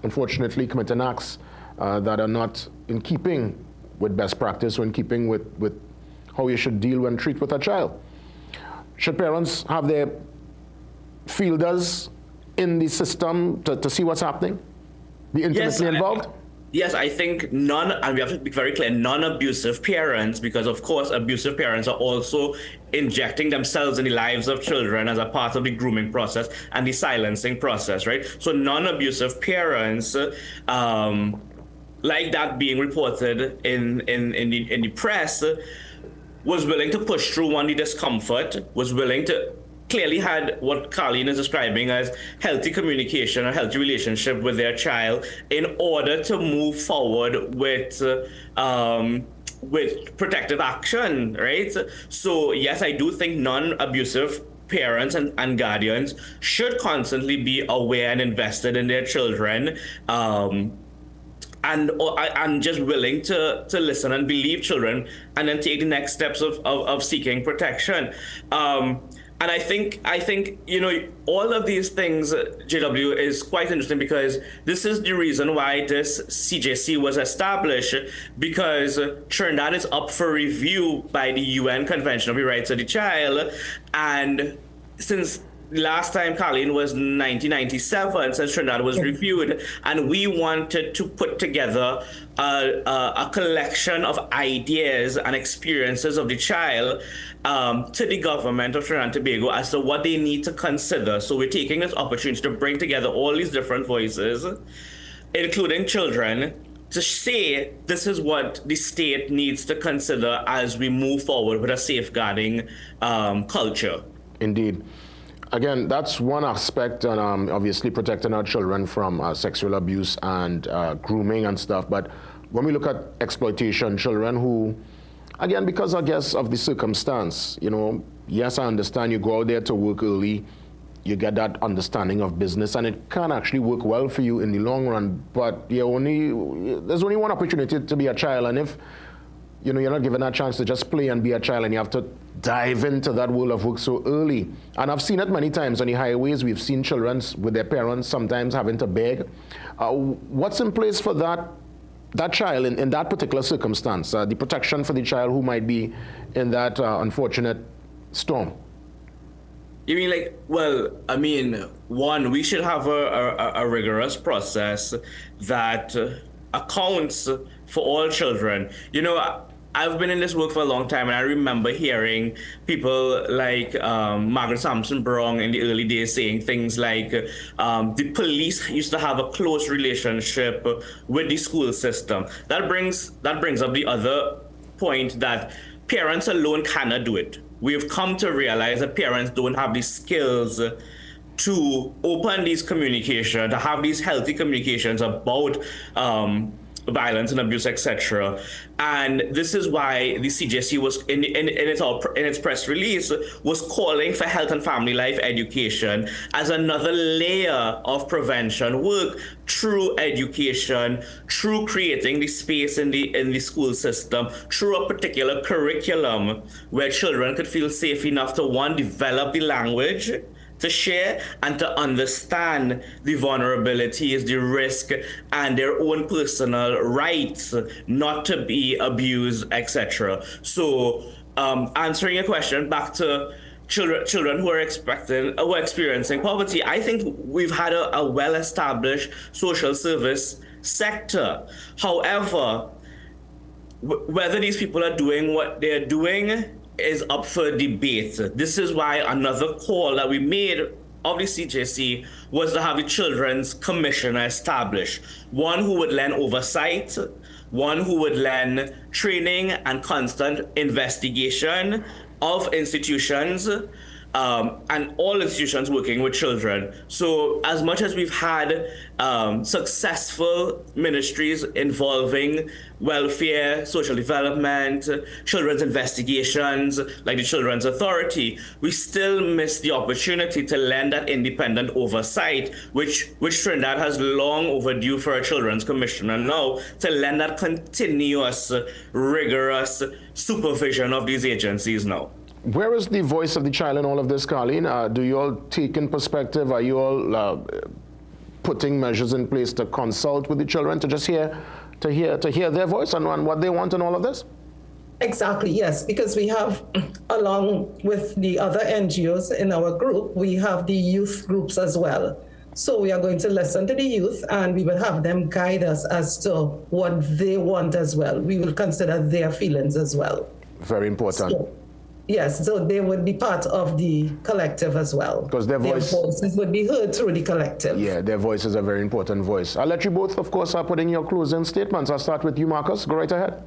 Speaker 2: unfortunately committing acts that are not in keeping with best practice or in keeping with how you should deal and treat with a child. Should parents have their fielders in the system to see what's happening? Be intimately involved?
Speaker 13: Yes, I think and we have to be very clear, non-abusive parents, because of course abusive parents are also injecting themselves in the lives of children as a part of the grooming process and the silencing process, right? So non-abusive parents, like that being reported in the press, was willing to push through the discomfort, was willing to clearly had what Carleen is describing as healthy communication, a healthy relationship with their child in order to move forward with protective action, right? So yes, I do think non-abusive parents and guardians should constantly be aware and invested in their children, and just willing to listen and believe children, and then take the next steps of seeking protection. And I think all of these things, JW, is quite interesting, because this is the reason why this CJC was established, because Trinidad is up for review by the UN Convention of the Rights of the Child, and since last time, Carleen, was 1997, since Trinidad was reviewed, and we wanted to put together a collection of ideas and experiences of the child to the government of Trinidad and Tobago as to what they need to consider. So we're taking this opportunity to bring together all these different voices, including children, to say this is what the state needs to consider as we move forward with a safeguarding culture.
Speaker 2: Indeed. Again, that's one aspect, and obviously protecting our children from sexual abuse and grooming and stuff. But when we look at exploitation, children who, again, because I guess of the circumstance, yes, I understand you go out there to work early, you get that understanding of business, and it can actually work well for you in the long run. But there's only one opportunity to be a child, and if you're not given that chance to just play and be a child, and you have to dive into that world of work so early. And I've seen it many times on the highways. We've seen children with their parents sometimes having to beg. What's in place for that child in that particular circumstance? The protection for the child who might be in that unfortunate storm?
Speaker 13: You mean one, we should have a rigorous process that accounts for all children. I've been in this work for a long time, and I remember hearing people like Margaret Sampson Brown in the early days saying things like the police used to have a close relationship with the school system. That brings up the other point that parents alone cannot do it. We've come to realize that parents don't have the skills to open these communications, to have these healthy communications about violence and abuse, etc. And this is why the CJC was in its press release was calling for health and family life education as another layer of prevention work through education, through creating the space in the school system, through a particular curriculum where children could feel safe enough to, one, develop the language to share and to understand the vulnerabilities, the risk, and their own personal rights not to be abused, etc. So, answering your question back to children who are experiencing poverty, I think we've had a well-established social service sector. However, whether these people are doing what they're doing is up for debate. This is why another call that we made of the CJC was to have the Children's Commissioner established. One who would lend oversight, one who would lend training and constant investigation of institutions, and all institutions working with children. So as much as we've had successful ministries involving welfare, social development, children's investigations, like the Children's Authority, we still miss the opportunity to lend that independent oversight, which Trinidad has long overdue for a Children's Commissioner now, to lend that continuous, rigorous supervision of these agencies now.
Speaker 2: Where is the voice of the child in all of this, Carleen? Do you all take in perspective? Are you all putting measures in place to consult with the children to just hear their voice and what they want in all of this?
Speaker 14: Exactly, yes, because we have, along with the other NGOs in our group, we have the youth groups as well. So we are going to listen to the youth, and we will have them guide us as to what they want as well. We will consider their feelings as well.
Speaker 2: Very important.
Speaker 14: Yes, so they would be part of the collective as well.
Speaker 2: Because their
Speaker 14: voices would be heard through the collective.
Speaker 2: Yeah, their voice is a very important voice. I'll let you both, of course, put in your closing statements. I'll start with you, Marcus. Go right ahead.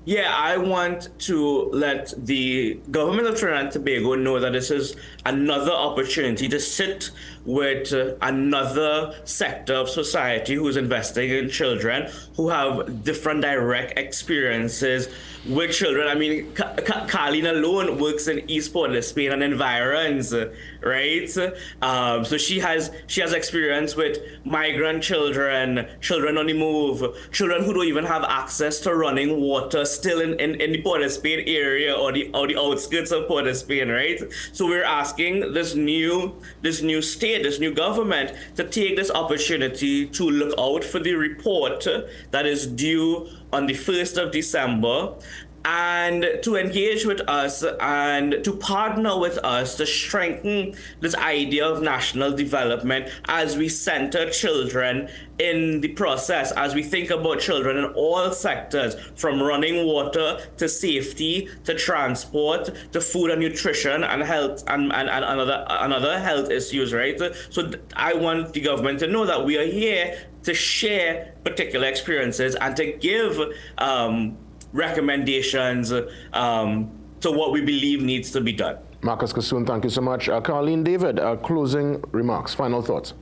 Speaker 13: Yeah, I want to let the government of Trinidad and Tobago know that this is another opportunity to sit with another sector of society who's investing in children, who have different direct experiences with children. I mean, Carleen alone works in East Port of Spain and environs, right? So she has experience with migrant children, children on the move, children who don't even have access to running water still in the Port of Spain area or the outskirts of Port of Spain, right? So we're asking this new state, this new government, to take this opportunity to look out for the report that is due on the 1st of December, and to engage with us and to partner with us to strengthen this idea of national development as we center children in the process, as we think about children in all sectors, from running water to safety to transport to food and nutrition and health and other health issues, right? So I want the government to know that we are here to share particular experiences and to give recommendations to what we believe needs to be done.
Speaker 2: Marcus Kassoon, thank you so much. Carleen, David, closing remarks, final thoughts.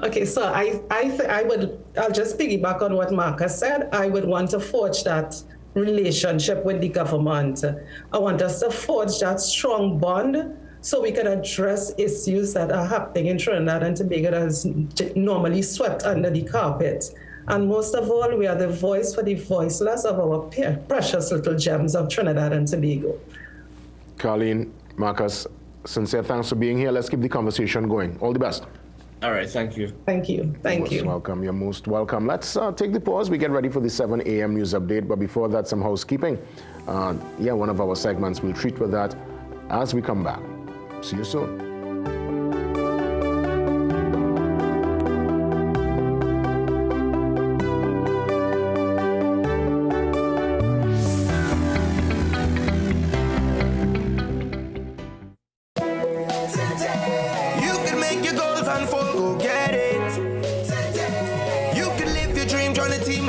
Speaker 14: Okay, so I'll just piggyback on what Marcus said. I would want to forge that relationship with the government. I want us to forge that strong bond so we can address issues that are happening in Trinidad and Tobago that is normally swept under the carpet. And most of all, we are the voice for the voiceless of our precious little gems of Trinidad and Tobago.
Speaker 2: Carleen, Marcus, sincere thanks for being here. Let's keep the conversation going. All the best.
Speaker 13: All right, thank you.
Speaker 14: Thank you. Thank you.
Speaker 2: Welcome. You're most welcome. Let's take the pause. We get ready for the 7 a.m. news update. But before that, some housekeeping. One of our segments, we'll treat with that as we come back. See you soon.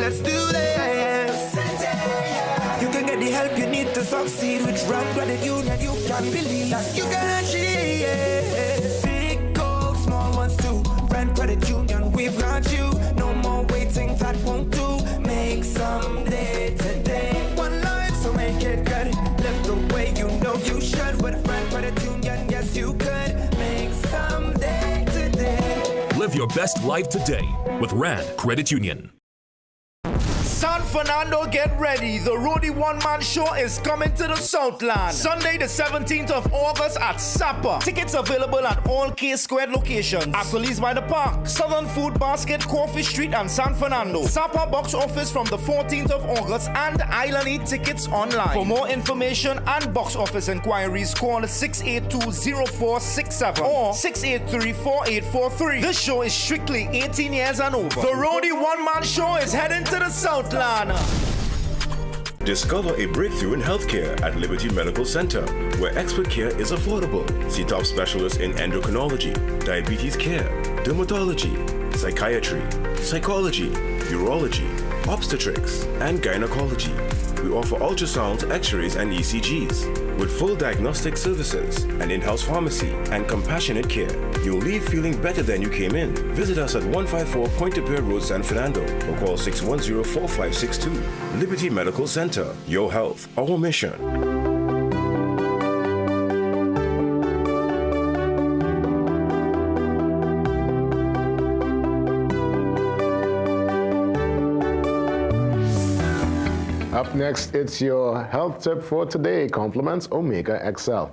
Speaker 5: let's do this. You can get the help you need to succeed with Rand Credit Union. You can believe that you can achieve. Big goals, small ones too. Rand Credit Union, we've got you. No more waiting, that won't do. Make someday today. One life, so make it good. Live the way you know you should. With Rand Credit Union, yes you could. Make someday today.
Speaker 15: Live your best life today with Rand Credit Union.
Speaker 16: San Fernando, get ready. The Rudy One Man Show is coming to the Southland. Sunday, the 17th of August at Sapa. Tickets available at all K-Squared locations. At Police by the Park, Southern Food Basket, Coffee Street, and San Fernando. Sapa box office from the 14th of August and Island Eat tickets online. For more information and box office inquiries, call 682-0467 or 683-4843. This show is strictly 18 years and over. The Rudy One Man Show is heading to the Southland.
Speaker 17: Discover a breakthrough in healthcare at Liberty Medical Center, where expert care is affordable. See top specialists in endocrinology, diabetes care, dermatology, psychiatry, psychology, urology, obstetrics, and gynecology. We offer ultrasounds, x-rays, and ECGs. With full diagnostic services, an in-house pharmacy, and compassionate care, you'll leave feeling better than you came in. Visit us at 154 Point de Pere Road, San Fernando, or call 610-4562. Liberty Medical Center. Your health, our mission.
Speaker 2: Up next, it's your health tip for today. Compliments Omega XL.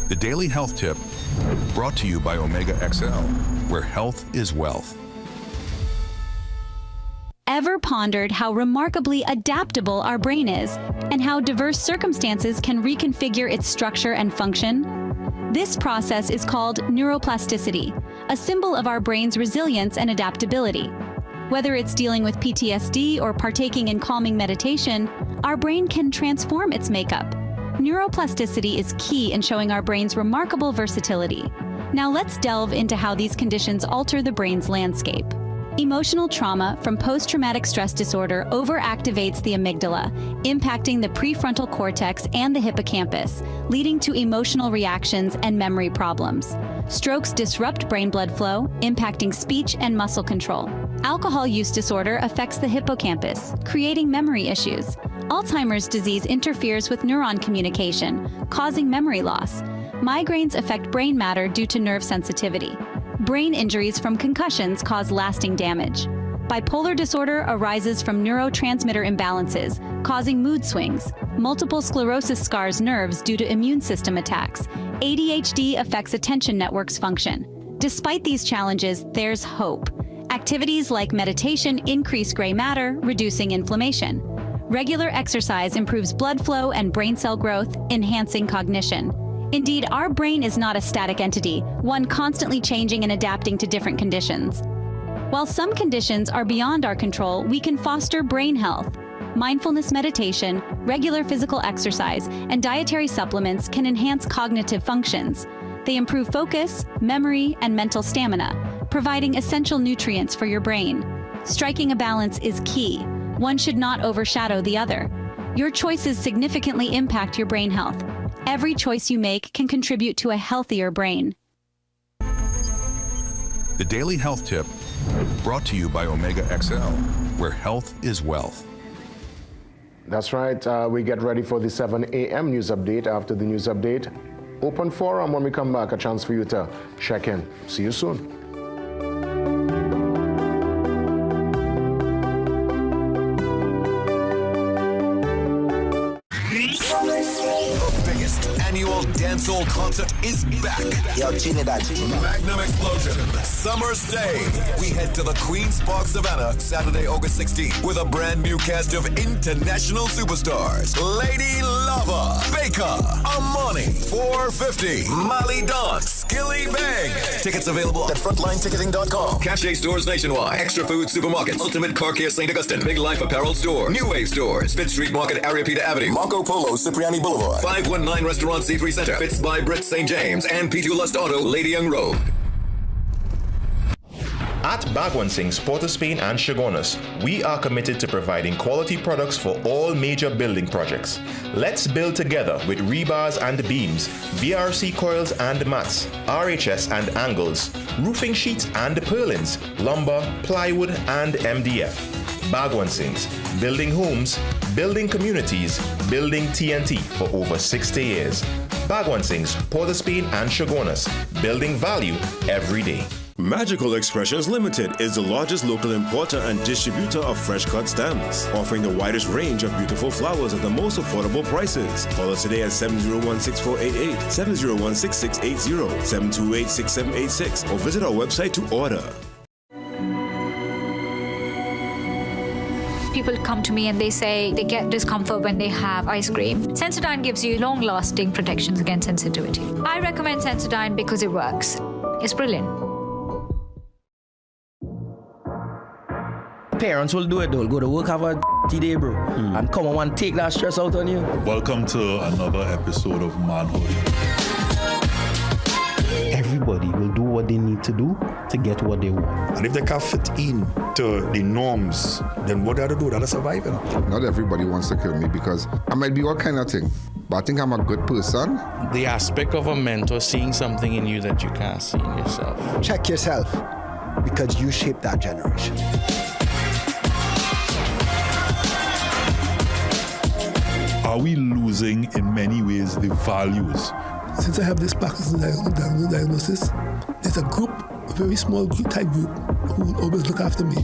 Speaker 1: The Daily Health Tip, brought to you by Omega XL, where health is wealth.
Speaker 18: Ever pondered how remarkably adaptable our brain is and how diverse circumstances can reconfigure its structure and function? This process is called neuroplasticity, a symbol of our brain's resilience and adaptability. Whether it's dealing with PTSD or partaking in calming meditation, our brain can transform its makeup. Neuroplasticity is key in showing our brain's remarkable versatility. Now let's delve into how these conditions alter the brain's landscape. Emotional trauma from post-traumatic stress disorder overactivates the amygdala, impacting the prefrontal cortex and the hippocampus, leading to emotional reactions and memory problems. Strokes disrupt brain blood flow, impacting speech and muscle control. Alcohol use disorder affects the hippocampus, creating memory issues. Alzheimer's disease interferes with neuron communication, causing memory loss. Migraines affect brain matter due to nerve sensitivity. Brain injuries from concussions cause lasting damage. Bipolar disorder arises from neurotransmitter imbalances, causing mood swings. Multiple sclerosis scars nerves due to immune system attacks. ADHD affects attention network's function. Despite these challenges, there's hope. Activities like meditation increase gray matter, reducing inflammation. Regular exercise improves blood flow and brain cell growth, enhancing cognition. Indeed, our brain is not a static entity, one constantly changing and adapting to different conditions. While some conditions are beyond our control, we can foster brain health. Mindfulness meditation, regular physical exercise, and dietary supplements can enhance cognitive functions. They improve focus, memory, and mental stamina, providing essential nutrients for your brain. Striking a balance is key. One should not overshadow the other. Your choices significantly impact your brain health. Every choice you make can contribute to a healthier brain.
Speaker 1: The Daily Health Tip, brought to you by Omega XL, where health is wealth.
Speaker 2: That's right. We get ready for the 7 a.m. news update. After the news update, open forum. When we come back, a chance for you to check in. See you soon.
Speaker 19: Annual dancehall concert is back.
Speaker 20: Yo, Trinidad.
Speaker 19: Magnum Explosion. Summer Stay. We head to the Queen's Park Savannah Saturday, August 16th with a brand new cast of international superstars. Lady Lava, Baker, Amani, 450, Molly Don, Skilly Bang. Tickets available at frontlineticketing.com. Cache stores nationwide. Extra Food Supermarkets. Ultimate Car Care St. Augustine. Big Life Apparel Store. New Wave Stores. Fifth Street Market, Ariapita Avenue. Marco Polo, Cipriani Boulevard. 519 Restaurant C3 Center. Fitz by Britt St. James and P2 Lust Auto, Lady Young Road.
Speaker 17: At Bagwansings, Port of Spain and Chaguanas, we are committed to providing quality products for all major building projects. Let's build together with rebars and beams, BRC coils and mats, RHS and angles, roofing sheets and purlins, lumber, plywood and MDF. Bagwansings, building homes, building communities, building TNT for over 60 years. Bagwansings, Port of Spain and Chaguanas, building value every day. Magical Expressions Limited is the largest local importer and distributor of fresh cut stems, offering the widest range of beautiful flowers at the most affordable prices. Call us today at 701-6488, 701-6680, 728-6786, or visit our website to order.
Speaker 20: People come to me and they say they get discomfort when they have ice cream. Sensodyne gives you long-lasting protections against sensitivity. I recommend Sensodyne because it works. It's brilliant.
Speaker 21: Parents will do it, they'll go to work, have a day, bro, and come on and take that stress out on you.
Speaker 22: Welcome to another episode of Manhood.
Speaker 23: Everybody will do what they need to do to get what they want.
Speaker 24: And if they can't fit in to the norms, then what they have to do, they have to survive. You know?
Speaker 25: Not everybody wants to kill me because I might be all kind of thing, but I think I'm a good person.
Speaker 26: The aspect of a mentor seeing something in you that you can't see in yourself.
Speaker 27: Check yourself, because you shaped that generation.
Speaker 22: Are we losing in many ways the values?
Speaker 24: Since I have this Parkinson's diagnosis, there's a group, a very small group, type group, who will always look after me.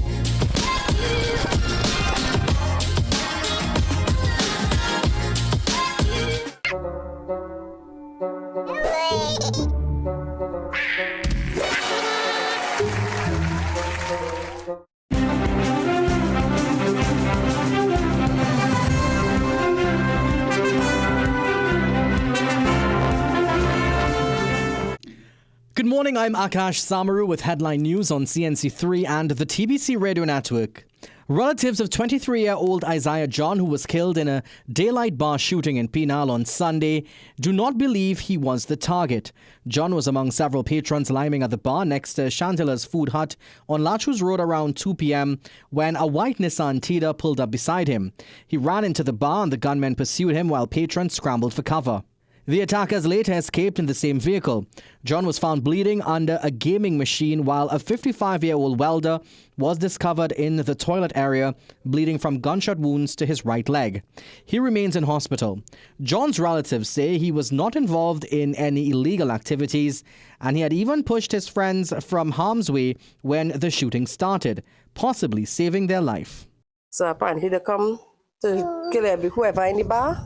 Speaker 28: Good morning, I'm Akash Samaru with headline news on CNC3 and the TBC Radio Network. Relatives of 23-year-old Isaiah John, who was killed in a daylight bar shooting in Penal on Sunday, do not believe he was the target. John was among several patrons liming at the bar next to Chantila's Food Hut on Lachus Road around 2 p.m. when a white Nissan Tida pulled up beside him. He ran into the bar and the gunmen pursued him while patrons scrambled for cover. The attackers later escaped in the same vehicle. John was found bleeding under a gaming machine while a 55-year-old welder was discovered in the toilet area, bleeding from gunshot wounds to his right leg. He remains in hospital. John's relatives say he was not involved in any illegal activities, and he had even pushed his friends from harm's way when the shooting started, possibly saving their life.
Speaker 29: So apparently they come to kill whoever in the bar,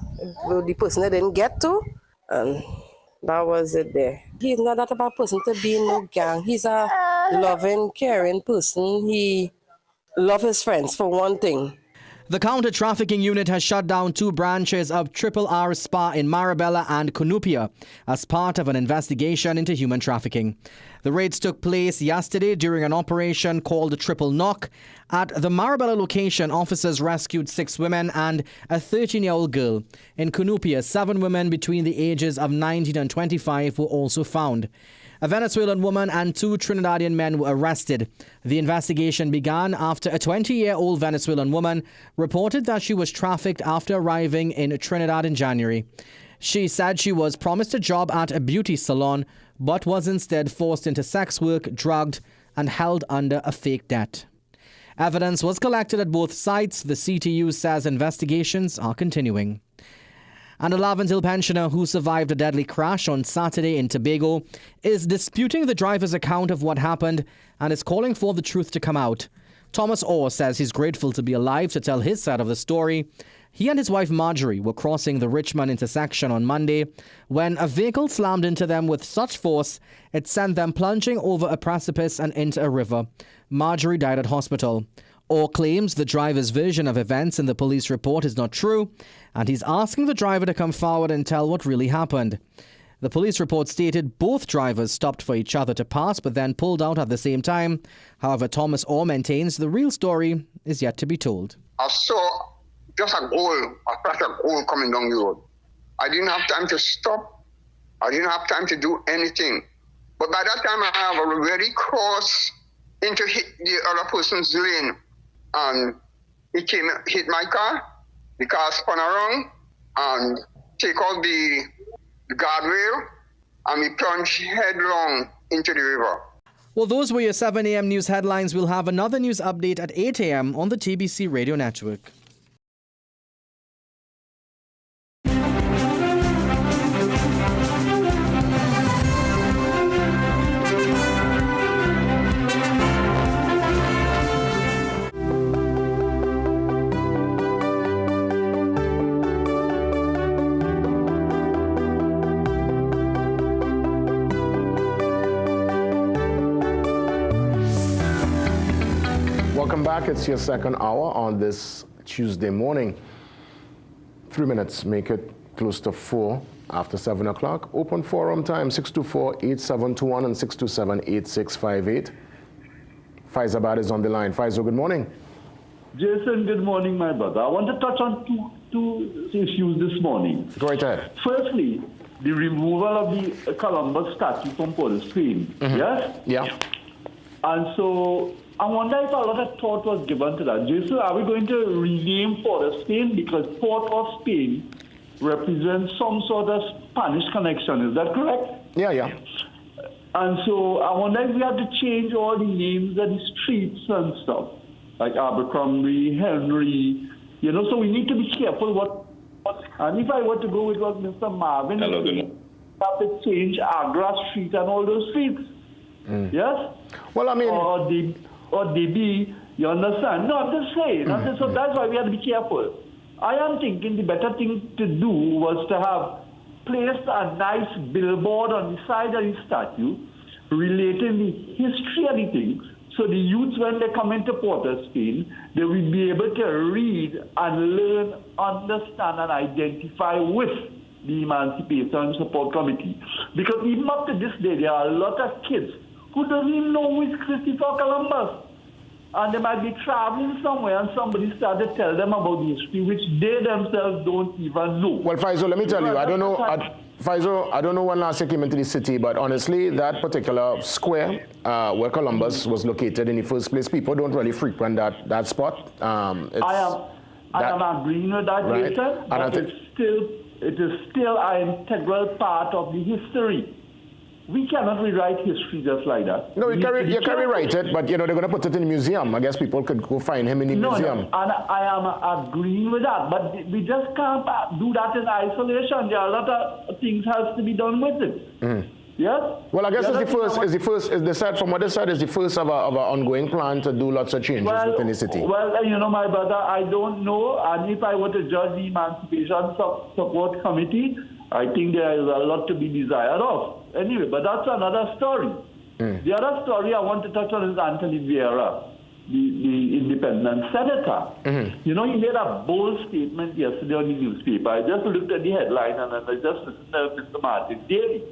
Speaker 29: the person they didn't get to. And that was it there. He's not that type of person to be in no gang. He's a loving, caring person. He loves his friends, for one thing.
Speaker 28: The counter-trafficking unit has shut down 2 branches of Triple R Spa in Marabella and Cunupia as part of an investigation into human trafficking. The raids took place yesterday during an operation called Triple Knock. At the Marabella location, officers rescued 6 women and a 13-year-old girl. In Cunupia, 7 women between the ages of 19 and 25 were also found. A Venezuelan woman and 2 Trinidadian men were arrested. The investigation began after a 20-year-old Venezuelan woman reported that she was trafficked after arriving in Trinidad in January. She said she was promised a job at a beauty salon, but was instead forced into sex work, drugged, and held under a fake debt. Evidence was collected at both sites. The CTU says investigations are continuing. And a Laventille pensioner who survived a deadly crash on Saturday in Tobago is disputing the driver's account of what happened and is calling for the truth to come out. Thomas Orr says he's grateful to be alive to tell his side of the story. He and his wife Marjorie were crossing the Richmond intersection on Monday when a vehicle slammed into them with such force it sent them plunging over a precipice and into a river. Marjorie died at hospital. Orr claims the driver's version of events in the police report is not true, and he's asking the driver to come forward and tell what really happened. The police report stated both drivers stopped for each other to pass but then pulled out at the same time. However, Thomas Orr maintains the real story is yet to be told.
Speaker 30: I saw just a flash of gold coming down the road. I didn't have time to stop. I didn't have time to do anything. But by that time, I have already crossed into the other person's lane, and he came hit my car. The car spun around and take out the guardrail, and we plunged headlong into the river.
Speaker 28: Well, those were your 7 a.m. news headlines. We'll have another news update at 8 a.m. on the TBC Radio Network.
Speaker 2: Welcome back. It's your second hour on this Tuesday morning. 3 minutes make it close to 4 after 7 o'clock. Open forum time 624-8721 and 627-8658. Faizabad is on the line. Faizo, good morning.
Speaker 3: Jason, good morning, my brother. I want to touch on two issues this morning.
Speaker 2: Go right ahead.
Speaker 3: Firstly, the removal of the Columbus statue from Port of Spain. Yes?
Speaker 2: Yeah.
Speaker 3: And so I wonder if a lot of thought was given to that. Jason, are we going to rename Port of Spain? Because Port of Spain represents some sort of Spanish connection. Is that correct?
Speaker 2: Yeah.
Speaker 3: And so I wonder if we have to change all the names of the streets and stuff, like Abercrombie, Henry, so we need to be careful what. And if I were to go with what Mr. Marvin said, we have to change Agra Street and all those streets. Yes?
Speaker 2: Well, I mean...
Speaker 3: Or DB, you understand? No, I'm just saying. So that's why we have to be careful. I am thinking the better thing to do was to have placed a nice billboard on the side of the statue relating the history of the things. So the youths, when they come into Port of Spain, they will be able to read and learn, understand, and identify with the Emancipation Support Committee. Because even up to this day, there are a lot of kids who doesn't even know who is Christopher Columbus. And they might be traveling somewhere and somebody started to tell them about the history, which they themselves don't even know.
Speaker 2: Well, Faizo, let me tell you, I don't know, Faizo, I don't know when last you came into the city, but honestly, that particular square where Columbus was located in the first place, people don't really frequent that spot.
Speaker 3: I am agreeing with that,
Speaker 2: right?
Speaker 3: Jason, but it is still an integral part of the history. We cannot rewrite history just like that.
Speaker 2: No, you can rewrite it, but they're going to put it in the museum. I guess people could go find him in the museum.
Speaker 3: No, and I am agreeing with that, but we just can't do that in isolation. There are a lot of things has to be done with it. Yes?
Speaker 2: Well, I guess it's the first, they said, from what they said, is the first of an ongoing plan to do lots of changes within the city.
Speaker 3: Well, my brother, I don't know, and if I were to judge the Emancipation Support Committee, I think there is a lot to be desired of. Anyway, but that's another story. The other story I want to touch on is Anthony Vieira, the independent senator. He made a bold statement yesterday on the newspaper. I just looked at the headline and I just listened to Mr. Martin Daly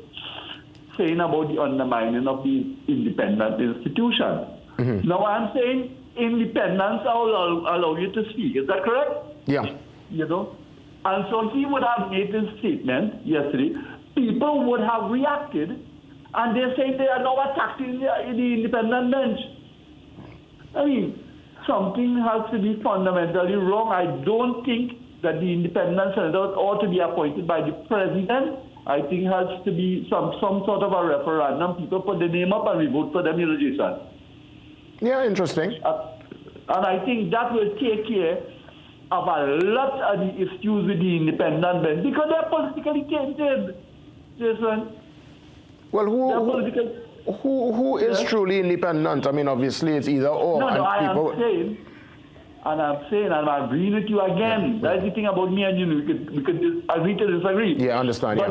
Speaker 3: saying about the undermining of the independent institution. Now I'm saying independence will allow you to speak. Is that correct?
Speaker 2: Yeah.
Speaker 3: And so he would have made this statement yesterday. People would have reacted, and they say they are now attacking the independent bench. I mean, something has to be fundamentally wrong. I don't think that the independent senators ought to be appointed by the president. I think it has to be some sort of a referendum. People put the name up and we vote for them, Jason.
Speaker 2: Yeah, interesting.
Speaker 3: And I think that will take care of a lot of the issues with the independent bench because they're politically tainted, Jason.
Speaker 2: Well, who is truly independent? I mean, obviously, it's either or.
Speaker 3: No, I'm saying, and I'm agreeing with you again. That's the thing about me and you. We could agree to disagree.
Speaker 2: Yeah, I understand.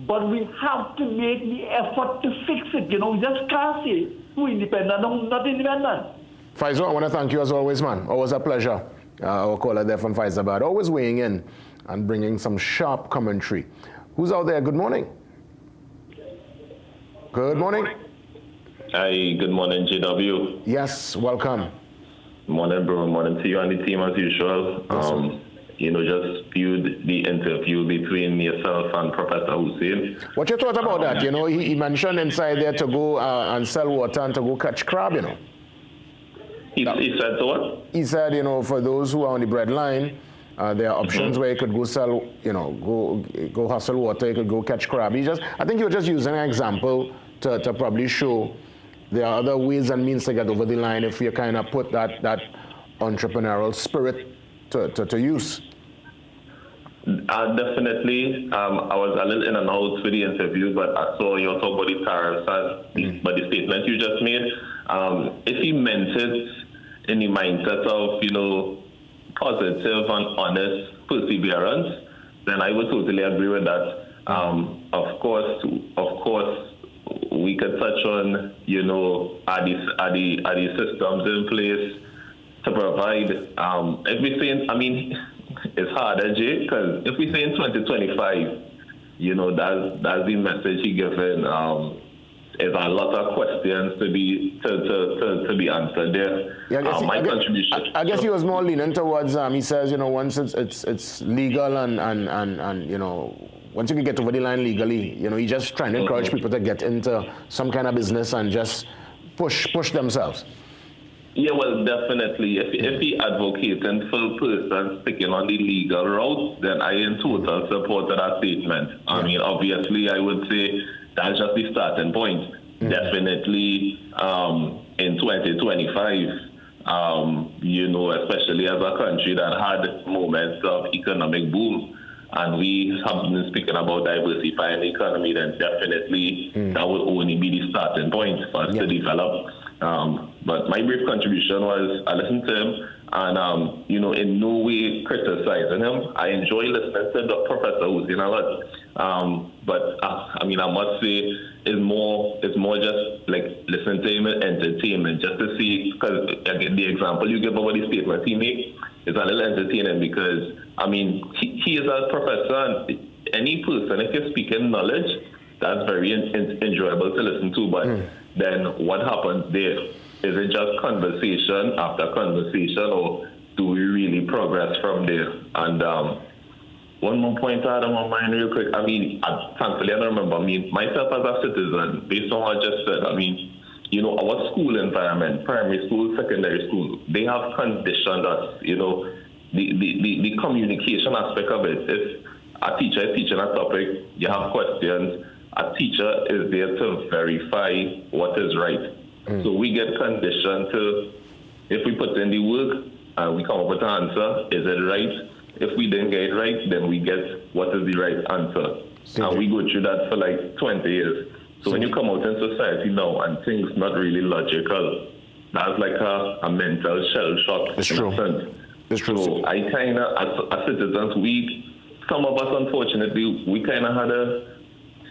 Speaker 3: But we have to make the effort to fix it. We just can't say who independent or not independent.
Speaker 2: Faizo, I want to thank you as always, man. Always a pleasure. Our caller there from Faizabad, always weighing in and bringing some sharp commentary. Who's out there? Good morning. Good morning.
Speaker 4: Hi, good morning, JW.
Speaker 2: Yes, welcome.
Speaker 4: Morning, bro. Morning to you and the team as usual. just viewed the interview between yourself and Professor Hussein.
Speaker 2: What you thought about that? He mentioned inside there to go and sell water and to go catch crab,
Speaker 4: He said so what?
Speaker 2: He said, for those who are on the bread line, there are options where you could go sell, go hustle water, you could go catch crab. I think he was just using an example to probably show there are other ways and means to get over the line if you kind of put that entrepreneurial spirit to use.
Speaker 4: Definitely. I was a little in and out with the interview, but I saw you talk about the tariffs, but the statement you just made, if he meant it in the mindset of, positive and honest perseverance, then I would totally agree with that. Of course, we could touch on, are the systems in place to provide. If we say, it's harder, Jay, because if we say in 2025, that's the message he given. There's a lot of questions to be answered there.
Speaker 2: Yeah, I guess he was more leaning towards. He says, once it's legal and once you can get over the line legally, he's just trying to encourage people to get into some kind of business and just push themselves.
Speaker 4: Yeah, well, definitely. If he advocating for persons sticking on the legal route, then I in total support of that statement. I mean, obviously, I would say that's just the starting point. Definitely, in 2025, especially as a country that had moments of economic boom, and we have been speaking about diversifying the economy, then definitely that would only be the starting point for us to develop. But my brief contribution was I listened to him and, in no way criticizing him. I enjoy listening to Professor Hussein a lot. But I must say it's more just like listening to him and entertainment, just to see, because again, the example you give about the statement he made is a little entertaining because, he is a professor, and any person, if you're speaking knowledge, that's very enjoyable to listen to, but then what happens there? Is it just conversation after conversation, or do we really progress from there? And one more point I had on my mind real quick. Thankfully, I don't remember. Myself as a citizen, based on what I just said, our school environment, primary school, secondary school, they have conditioned us, the communication aspect of it. If a teacher is teaching a topic, you have questions, a teacher is there to verify what is right. So we get conditioned to, if we put in the work and we come up with an answer, is it right? If we didn't get it right, then we get what is the right answer. And we go through that for like 20 years. So when you come out in society now and things not really logical, that's like a mental shell shock.
Speaker 2: It's true. It's true.
Speaker 4: So I kind of, as citizens, some of us, unfortunately, we kind of had to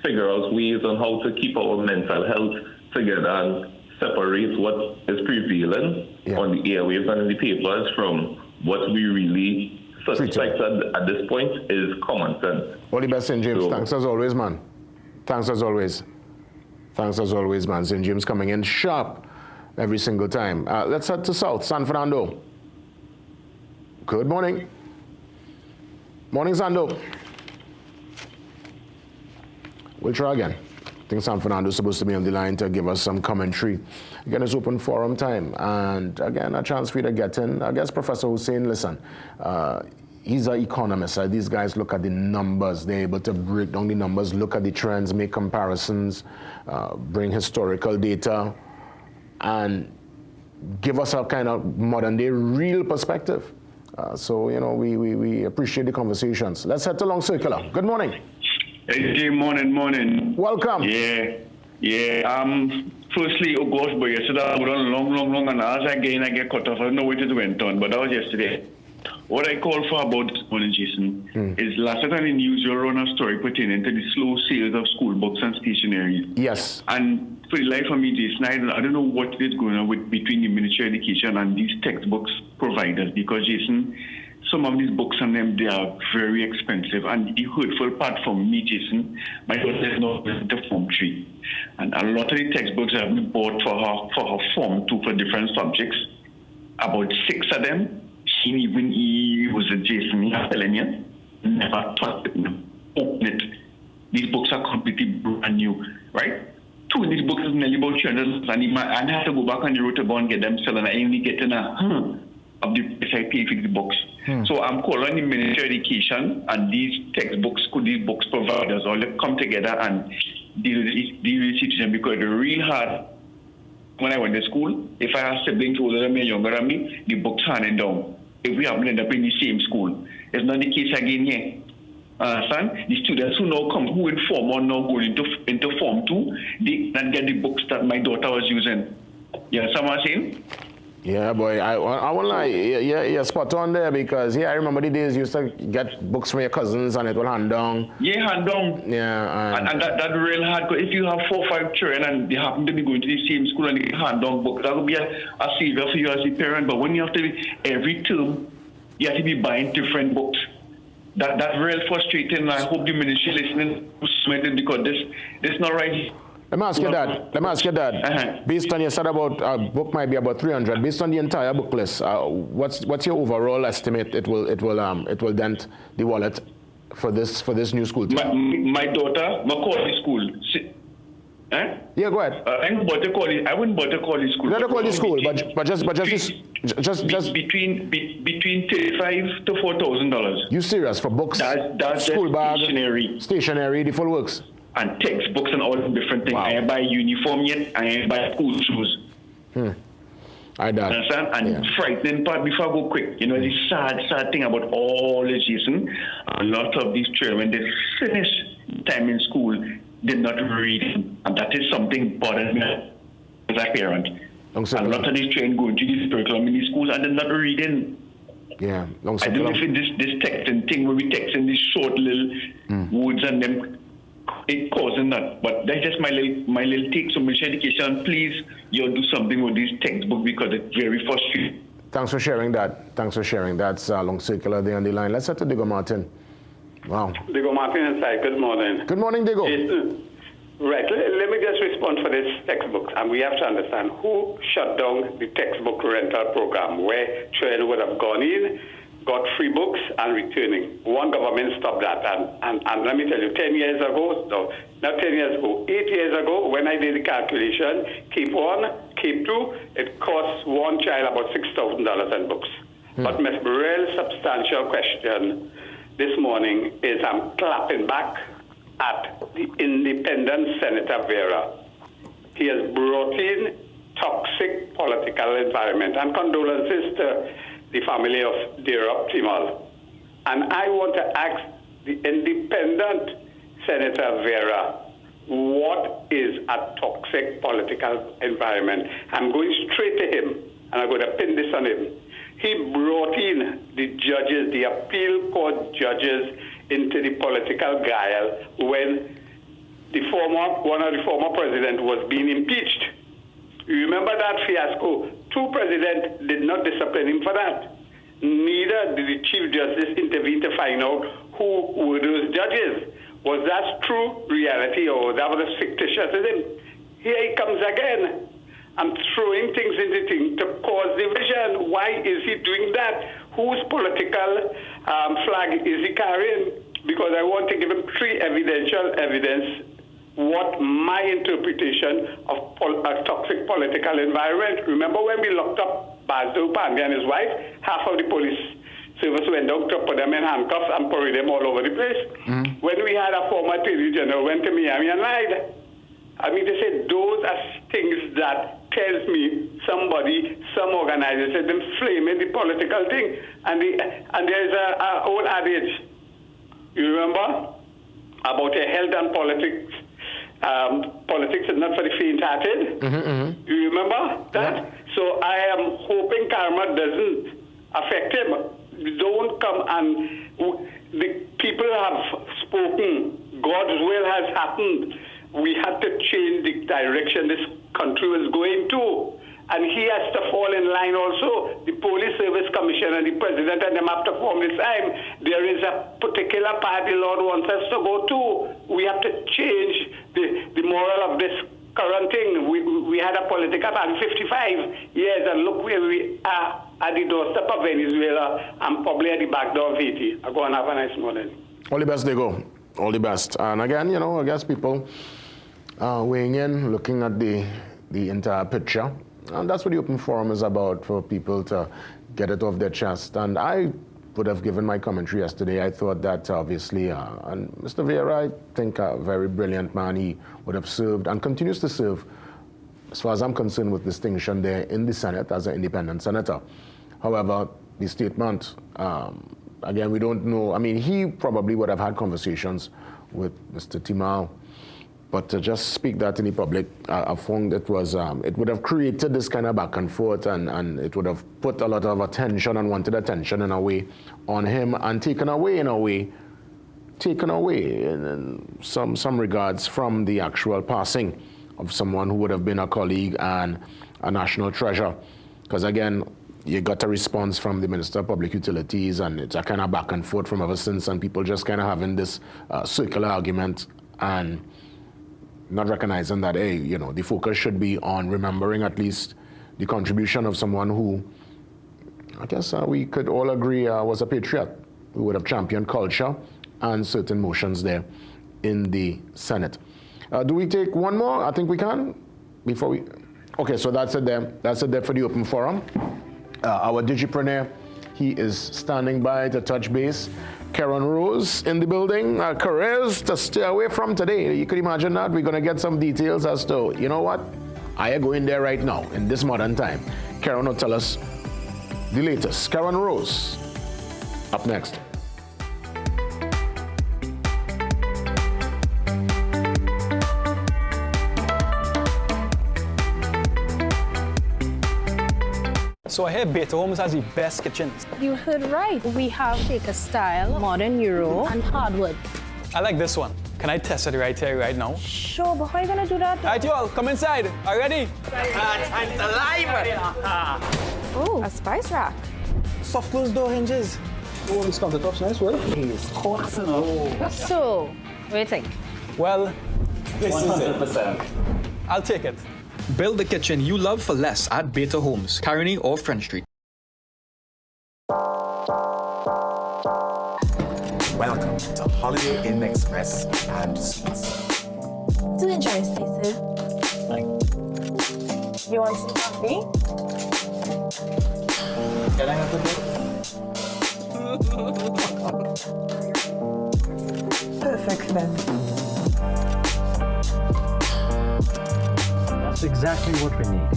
Speaker 4: figure out ways on how to keep our mental health together and separate what is prevailing on the airwaves and in the papers from what we really suspect at this point is common sense.
Speaker 2: All the best, St. James. Thanks as always, man. Thanks as always, man. St. James coming in sharp every single time. Let's head to South, San Fernando. Good morning. Morning, Sando. We'll try again. I think San Fernando is supposed to be on the line to give us some commentary. Again, it's open forum time. And again, a chance for you to get in. I guess Professor Hussein, listen, he's an economist. These guys look at the numbers. They're able to break down the numbers, look at the trends, make comparisons, bring historical data, and give us a kind of modern day real perspective. So, we appreciate the conversations. Let's head to Long Circular. Good morning.
Speaker 5: Hey, morning.
Speaker 2: Welcome.
Speaker 5: Yeah. Firstly, oh gosh, but yesterday I was on long, and as I get cut off. I don't know what it went on, but that was yesterday. What I called for about this morning, Jason, is last night in the news you were on a story pertaining to the slow sales of school books and stationery.
Speaker 2: Yes.
Speaker 5: And for the life of me, Jason, I don't know what is going on between the Ministry of Education and these textbooks providers, because, Jason, some of these books and them, they are very expensive. And the hurtful part for me, Jason, my daughter is not the Form 3. And a lot of the textbooks have been bought for her Form 2 for different subjects. About 6 of them, she didn't even use it, Jason. I'm telling you, never touch it, open it. These books are completely brand new, right? Two of these books is nearly about $300, and I had to go back on the road to go and get them sold, and I only getting of the price I pay for the books. So I'm calling the Ministry of Education and these textbooks, these books providers, all come together and deal with the situation, because it's real hard. When I went to school, if I have siblings older than me, younger than me, the books handed down. If we haven't ended up in the same school, it's not the case again here. Understand? The students who now come, who in Form 1 now go into Form 2, they not get the books that my daughter was using. You understand what I'm saying?
Speaker 2: Yeah, boy, I won't lie. You're spot on there, because I remember the days you used to get books from your cousins and it will hand down.
Speaker 5: Yeah, hand down.
Speaker 2: Yeah,
Speaker 5: and that real hard. If you have 4 or 5 children and they happen to be going to the same school and they hand down books, that would be a savior for you as a parent. But when you have to be every term, you have to be buying different books. That's real frustrating. And I hope the ministry listening to it, because this is not right.
Speaker 2: Let me ask you that. Based on you said about a book might be about 300. Based on the entire book list, what's your overall estimate? It will dent the wallet for this new school team?
Speaker 5: My daughter, Macaulay School.
Speaker 2: Yeah, go ahead.
Speaker 5: I wouldn't bother calling school.
Speaker 2: Not call the school, but just
Speaker 5: between $35,000 to $4,000.
Speaker 2: You serious for books?
Speaker 5: That's
Speaker 2: school bag,
Speaker 5: stationery,
Speaker 2: the full works,
Speaker 5: and textbooks and all different things. Wow. I ain't buy uniform yet. I ain't buy school shoes.
Speaker 2: I don't
Speaker 5: understand. And frightening part, before I go quick, the sad thing about all this, Jason, a lot of these children, when they finish time in school, did not read, and that is something bothers me as a parent. A lot of these children go to this curriculum in these schools and they're not reading.
Speaker 2: Yeah,
Speaker 5: I don't know if this texting thing where we text in these short little words and them it causing that. But that's just my little take. So Ministry of Education, please, do something with these textbooks, because it's very frustrating.
Speaker 2: Thanks for sharing that. That's long circular there on the line. Let's head to Diego Martin. Wow.
Speaker 6: Diego Martin inside. Good morning.
Speaker 2: Good morning, Diego.
Speaker 6: Right. Let me just respond for this textbook. And we have to understand who shut down the textbook rental program, where children would have gone in, got free books, and returning. One government stopped that. And let me tell you, 10 years ago, no, not 10 years ago, 8 years ago, when I did the calculation, Cape 1, Cape 2, it costs one child about $6,000 in books. But my real substantial question this morning is I'm clapping back at the independent Senator Vera. He has brought in toxic political environment, and condolences to the family of dear Optimal. And I want to ask the independent Senator Vera, what is a toxic political environment? I'm going straight to him, and I'm going to pin this on him. He brought in the judges, the appeal court judges, into the political guile when one of the former presidents was being impeached. You remember that fiasco? 2 presidents did not discipline him for that. Neither did the Chief Justice intervene to find out who were those judges. Was that true reality, or that was a fictitious? Here he comes again. I'm throwing things into things to cause division. Why is he doing that? Whose political flag is he carrying? Because I want to give him 3 evidential evidence what my interpretation of a toxic political environment. Remember when we locked up Basil Pandey and his wife? Half of the police service went down to put them in handcuffs and parade them all over the place. When we had a former Attorney General went to Miami and lied. I mean, they said those are things that tells me some organizers said them flaming the political thing. And there's a old adage, you remember, about a health and politics. Politics is not for the faint-hearted. You remember that? Yeah. So I am hoping karma doesn't affect him. Don't come and the people have spoken. God's will has happened. We had to change the direction this country was going to. And he has to fall in line also. The Police Service Commission and the President and them have to form this time. There is a particular path the Lord wants us to go to. We have to change the moral of this current thing. We had a political party 55 years, and look where we are at the doorstep of Venezuela and probably at the back door of Haiti. I go and have a nice morning.
Speaker 2: All the best, they go. All the best. And again, you know, I guess people weighing in, looking at the entire picture. And that's what the open forum is about, for people to get it off their chest. And I would have given my commentary yesterday. I thought that obviously, and Mr. Vieira, I think a very brilliant man. He would have served and continues to serve, as far as I'm concerned, with distinction there in the Senate as an independent senator. However, the statement, again, we don't know. I mean, he probably would have had conversations with Mr. Timao, but to just speak that in the public, I found it was, it would have created this kind of back and forth, and it would have put a lot of attention, unwanted attention in a way, on him, and taken away in some regards from the actual passing of someone who would have been a colleague and a national treasure. Because again, you got a response from the Minister of Public Utilities, and it's a kind of back and forth from ever since, and people just kind of having this circular argument and not recognizing that, hey, you know, the focus should be on remembering at least the contribution of someone who, I guess we could all agree was a patriot, who would have championed culture and certain motions there in the Senate. Do we take one more? I think we can, before we... Okay, so that's it there. That's it there for the open forum. Our digipreneur, he is standing by to touch base. Karen Rose in the building. Careers to stay away from today. You could imagine that. We're going to get some details as to, you know what? I am going there right now in this modern time. Karen will tell us the latest. Karen Rose, up next.
Speaker 7: So I hear Beta Homes has the best kitchens.
Speaker 8: You heard right. We have Shaker style, modern Euro, and hardwood.
Speaker 7: I like this one. Can I test it right here, right now?
Speaker 8: Sure, but how are you gonna do that?
Speaker 7: All right, you all, come inside. Are you ready?
Speaker 8: Time to live! Ooh, a spice rack.
Speaker 7: Soft closed door hinges.
Speaker 24: Oh, this countertop's nice, well.
Speaker 7: It's hot, you know.
Speaker 8: So, what do you think?
Speaker 7: Well, this 100%. Is it. I'll take it.
Speaker 9: Build the kitchen you love for less at Beta Homes, Caroni or French Street.
Speaker 10: Welcome to Holiday Inn Express and Suites.
Speaker 8: Do enjoy, Stacey. You want some coffee?
Speaker 10: Can I have a bit?
Speaker 8: Perfect then.
Speaker 23: That's exactly what we need.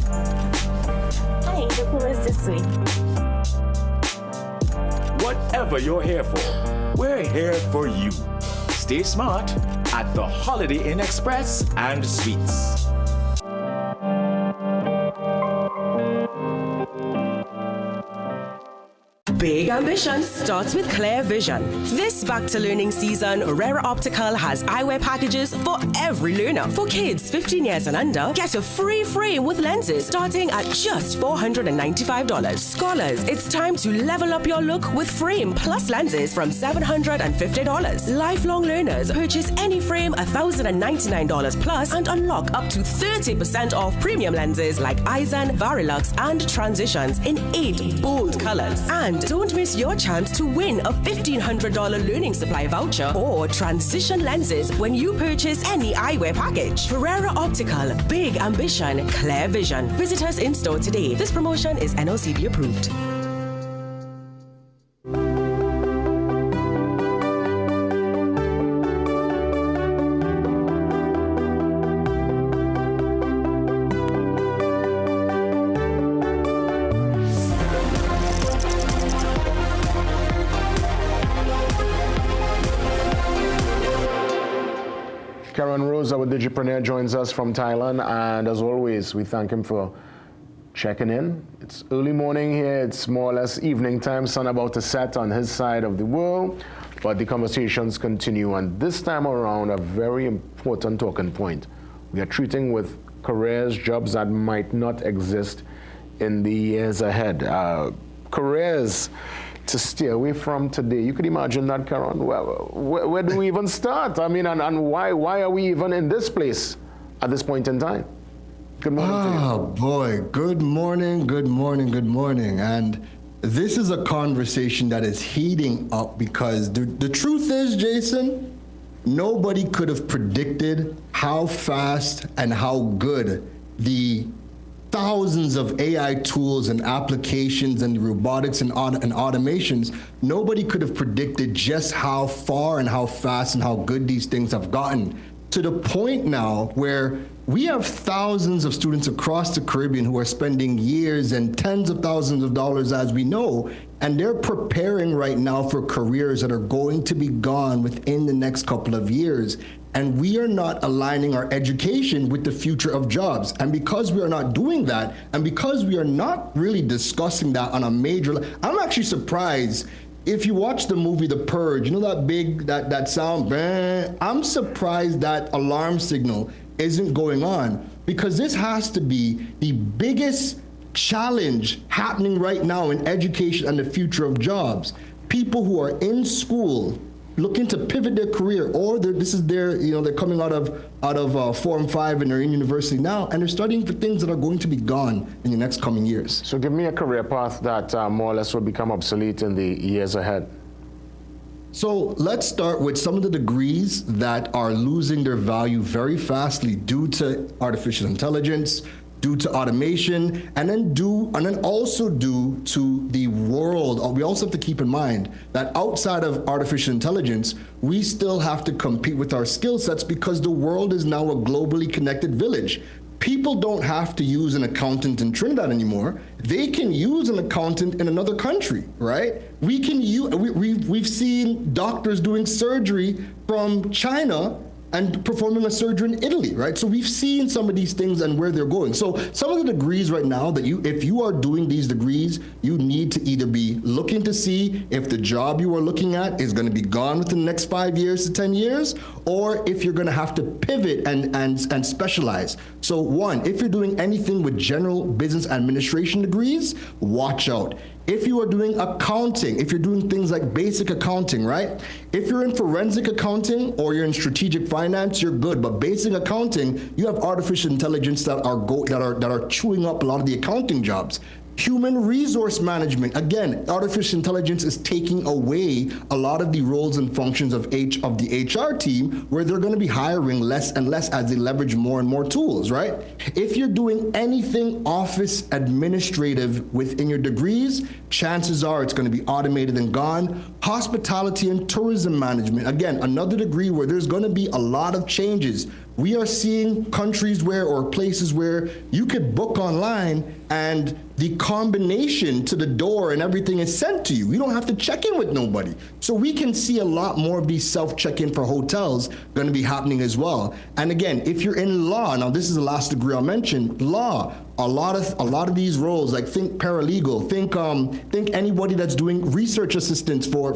Speaker 8: Hi, the pool is this way.
Speaker 10: Whatever you're here for, we're here for you. Stay smart at the Holiday Inn Express and Suites.
Speaker 11: Big ambition starts with clear vision. This back to learning season, Rera Optical has eyewear packages for every learner. For kids 15 years and under, get a free frame with lenses starting at just $495. Scholars, it's time to level up your look with frame plus lenses from $750. Lifelong learners, purchase any frame $1,099 plus and unlock up to 30% off premium lenses like Eisen, Varilux, and Transitions in 8 bold colors. And don't miss your chance to win a $1,500 learning supply voucher or transition lenses when you purchase any eyewear package. Ferrera Optical, big ambition, clear vision. Visit us in store today. This promotion is NOCB approved.
Speaker 2: Karen Rose, our digipreneur, joins us from Thailand, and as always, we thank him for checking in. It's early morning here, it's more or less evening time, sun about to set on his side of the world, but the conversations continue, and this time around, a very important talking point. We are treating with careers, jobs that might not exist in the years ahead. Careers to stay away from today. You could imagine that, Karen. Where do we even start? I mean, and why are we even in this place at this point in time? Good morning to you.
Speaker 1: Oh boy, good morning. And this is a conversation that is heating up because the truth is, Jason, nobody could have predicted how fast and how good the thousands of AI tools and applications and robotics and automations, nobody could have predicted just how far and how fast and how good these things have gotten, to the point now where we have thousands of students across the Caribbean who are spending years and tens of thousands of dollars, as we know, and they're preparing right now for careers that are going to be gone within the next couple of years. And we are not aligning our education with the future of jobs. And because we are not doing that, and because we are not really discussing that on a major level, I'm actually surprised. If you watch the movie The Purge, you know that sound? I'm surprised that alarm signal isn't going on, because this has to be the biggest challenge happening right now in education and the future of jobs. People who are in school looking to pivot their career, or they're coming out of Form 5 and they're in university now, and they're studying for things that are going to be gone in the next coming years.
Speaker 2: So give me a career path that more or less will become obsolete in the years ahead.
Speaker 1: So let's start with some of the degrees that are losing their value very fastly due to artificial intelligence, due to automation, and then also due to the world. We also have to keep in mind that outside of artificial intelligence, we still have to compete with our skill sets because the world is now a globally connected village. People don't have to use an accountant in Trinidad anymore. They can use an accountant in another country, right? We've seen doctors doing surgery from China and performing a surgery in Italy, right? So we've seen some of these things and where they're going. So some of the degrees right now that if you are doing these degrees, you need to either be looking to see if the job you are looking at is gonna be gone within the next 5 years to 10 years, or if you're gonna have to pivot and specialize. So one, if you're doing anything with general business administration degrees, watch out. If you are doing accounting, if you're doing things like basic accounting, right? If you're in forensic accounting or you're in strategic finance, you're good. But basic accounting, you have artificial intelligence that are chewing up a lot of the accounting jobs. Human resource management, again, artificial intelligence is taking away a lot of the roles and functions of the HR team, where they're going to be hiring less and less as they leverage more and more tools, right? If you're doing anything office administrative within your degrees, chances are it's going to be automated and gone. Hospitality and tourism management, again, another degree where there's going to be a lot of changes. We are seeing countries or places where you could book online and the combination to the door and everything is sent to you. You don't have to check in with nobody. So we can see a lot more of these self-check-in for hotels going to be happening as well. And again, if you're in law, now this is the last degree I'll mention, law, a lot of these roles, like think paralegal, think anybody that's doing research assistance for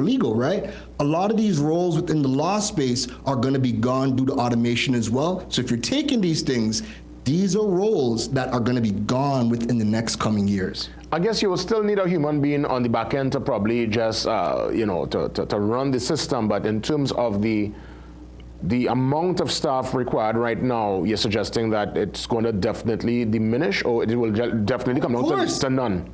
Speaker 1: legal, right? A lot of these roles within the law space are going to be gone due to automation as well. So if you're taking these things, these are roles that are going to be gone within the next coming years.
Speaker 2: I guess you will still need a human being on the back end to probably just, to run the system. But in terms of the amount of staff required right now, you're suggesting that it's going to definitely diminish, or it will definitely come down to none?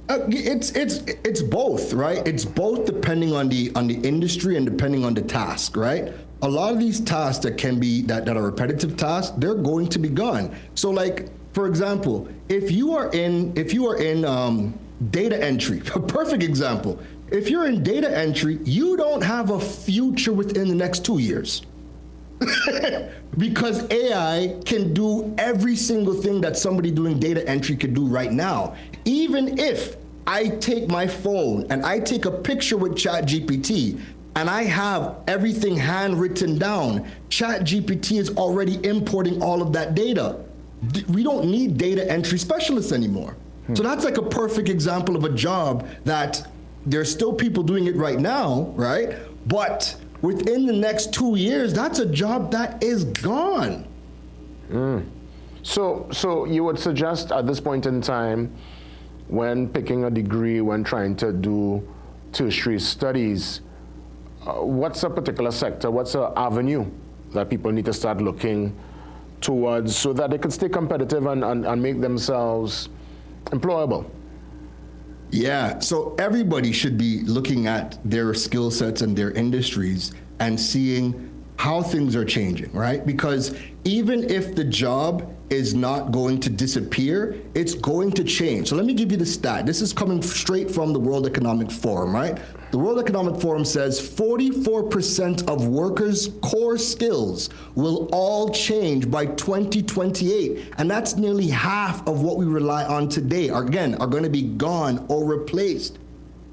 Speaker 1: It's both, right? It's both depending on the industry and depending on the task, right? A lot of these tasks that are repetitive tasks, they're going to be gone. So, like, for example, if you are in data entry, a perfect example. If you're in data entry, you don't have a future within the next 2 years. Because AI can do every single thing that somebody doing data entry could do right now. Even if I take my phone and I take a picture with ChatGPT and I have everything handwritten down, ChatGPT is already importing all of that data. We don't need data entry specialists anymore. So that's like a perfect example of a job that there's still people doing it right now, right? But within the next 2 years, that's a job that is gone.
Speaker 2: So you would suggest at this point in time, when picking a degree, when trying to do tertiary studies, what's a particular sector, what's an avenue that people need to start looking towards so that they could stay competitive and make themselves employable?
Speaker 1: Yeah, so everybody should be looking at their skill sets and their industries and seeing how things are changing, right? Because even if the job is not going to disappear, it's going to change. So let me give you the stat. This is coming straight from the World Economic Forum, right? The World Economic Forum says 44% of workers' core skills will all change by 2028. And that's nearly half of what we rely on today, are going to be gone or replaced.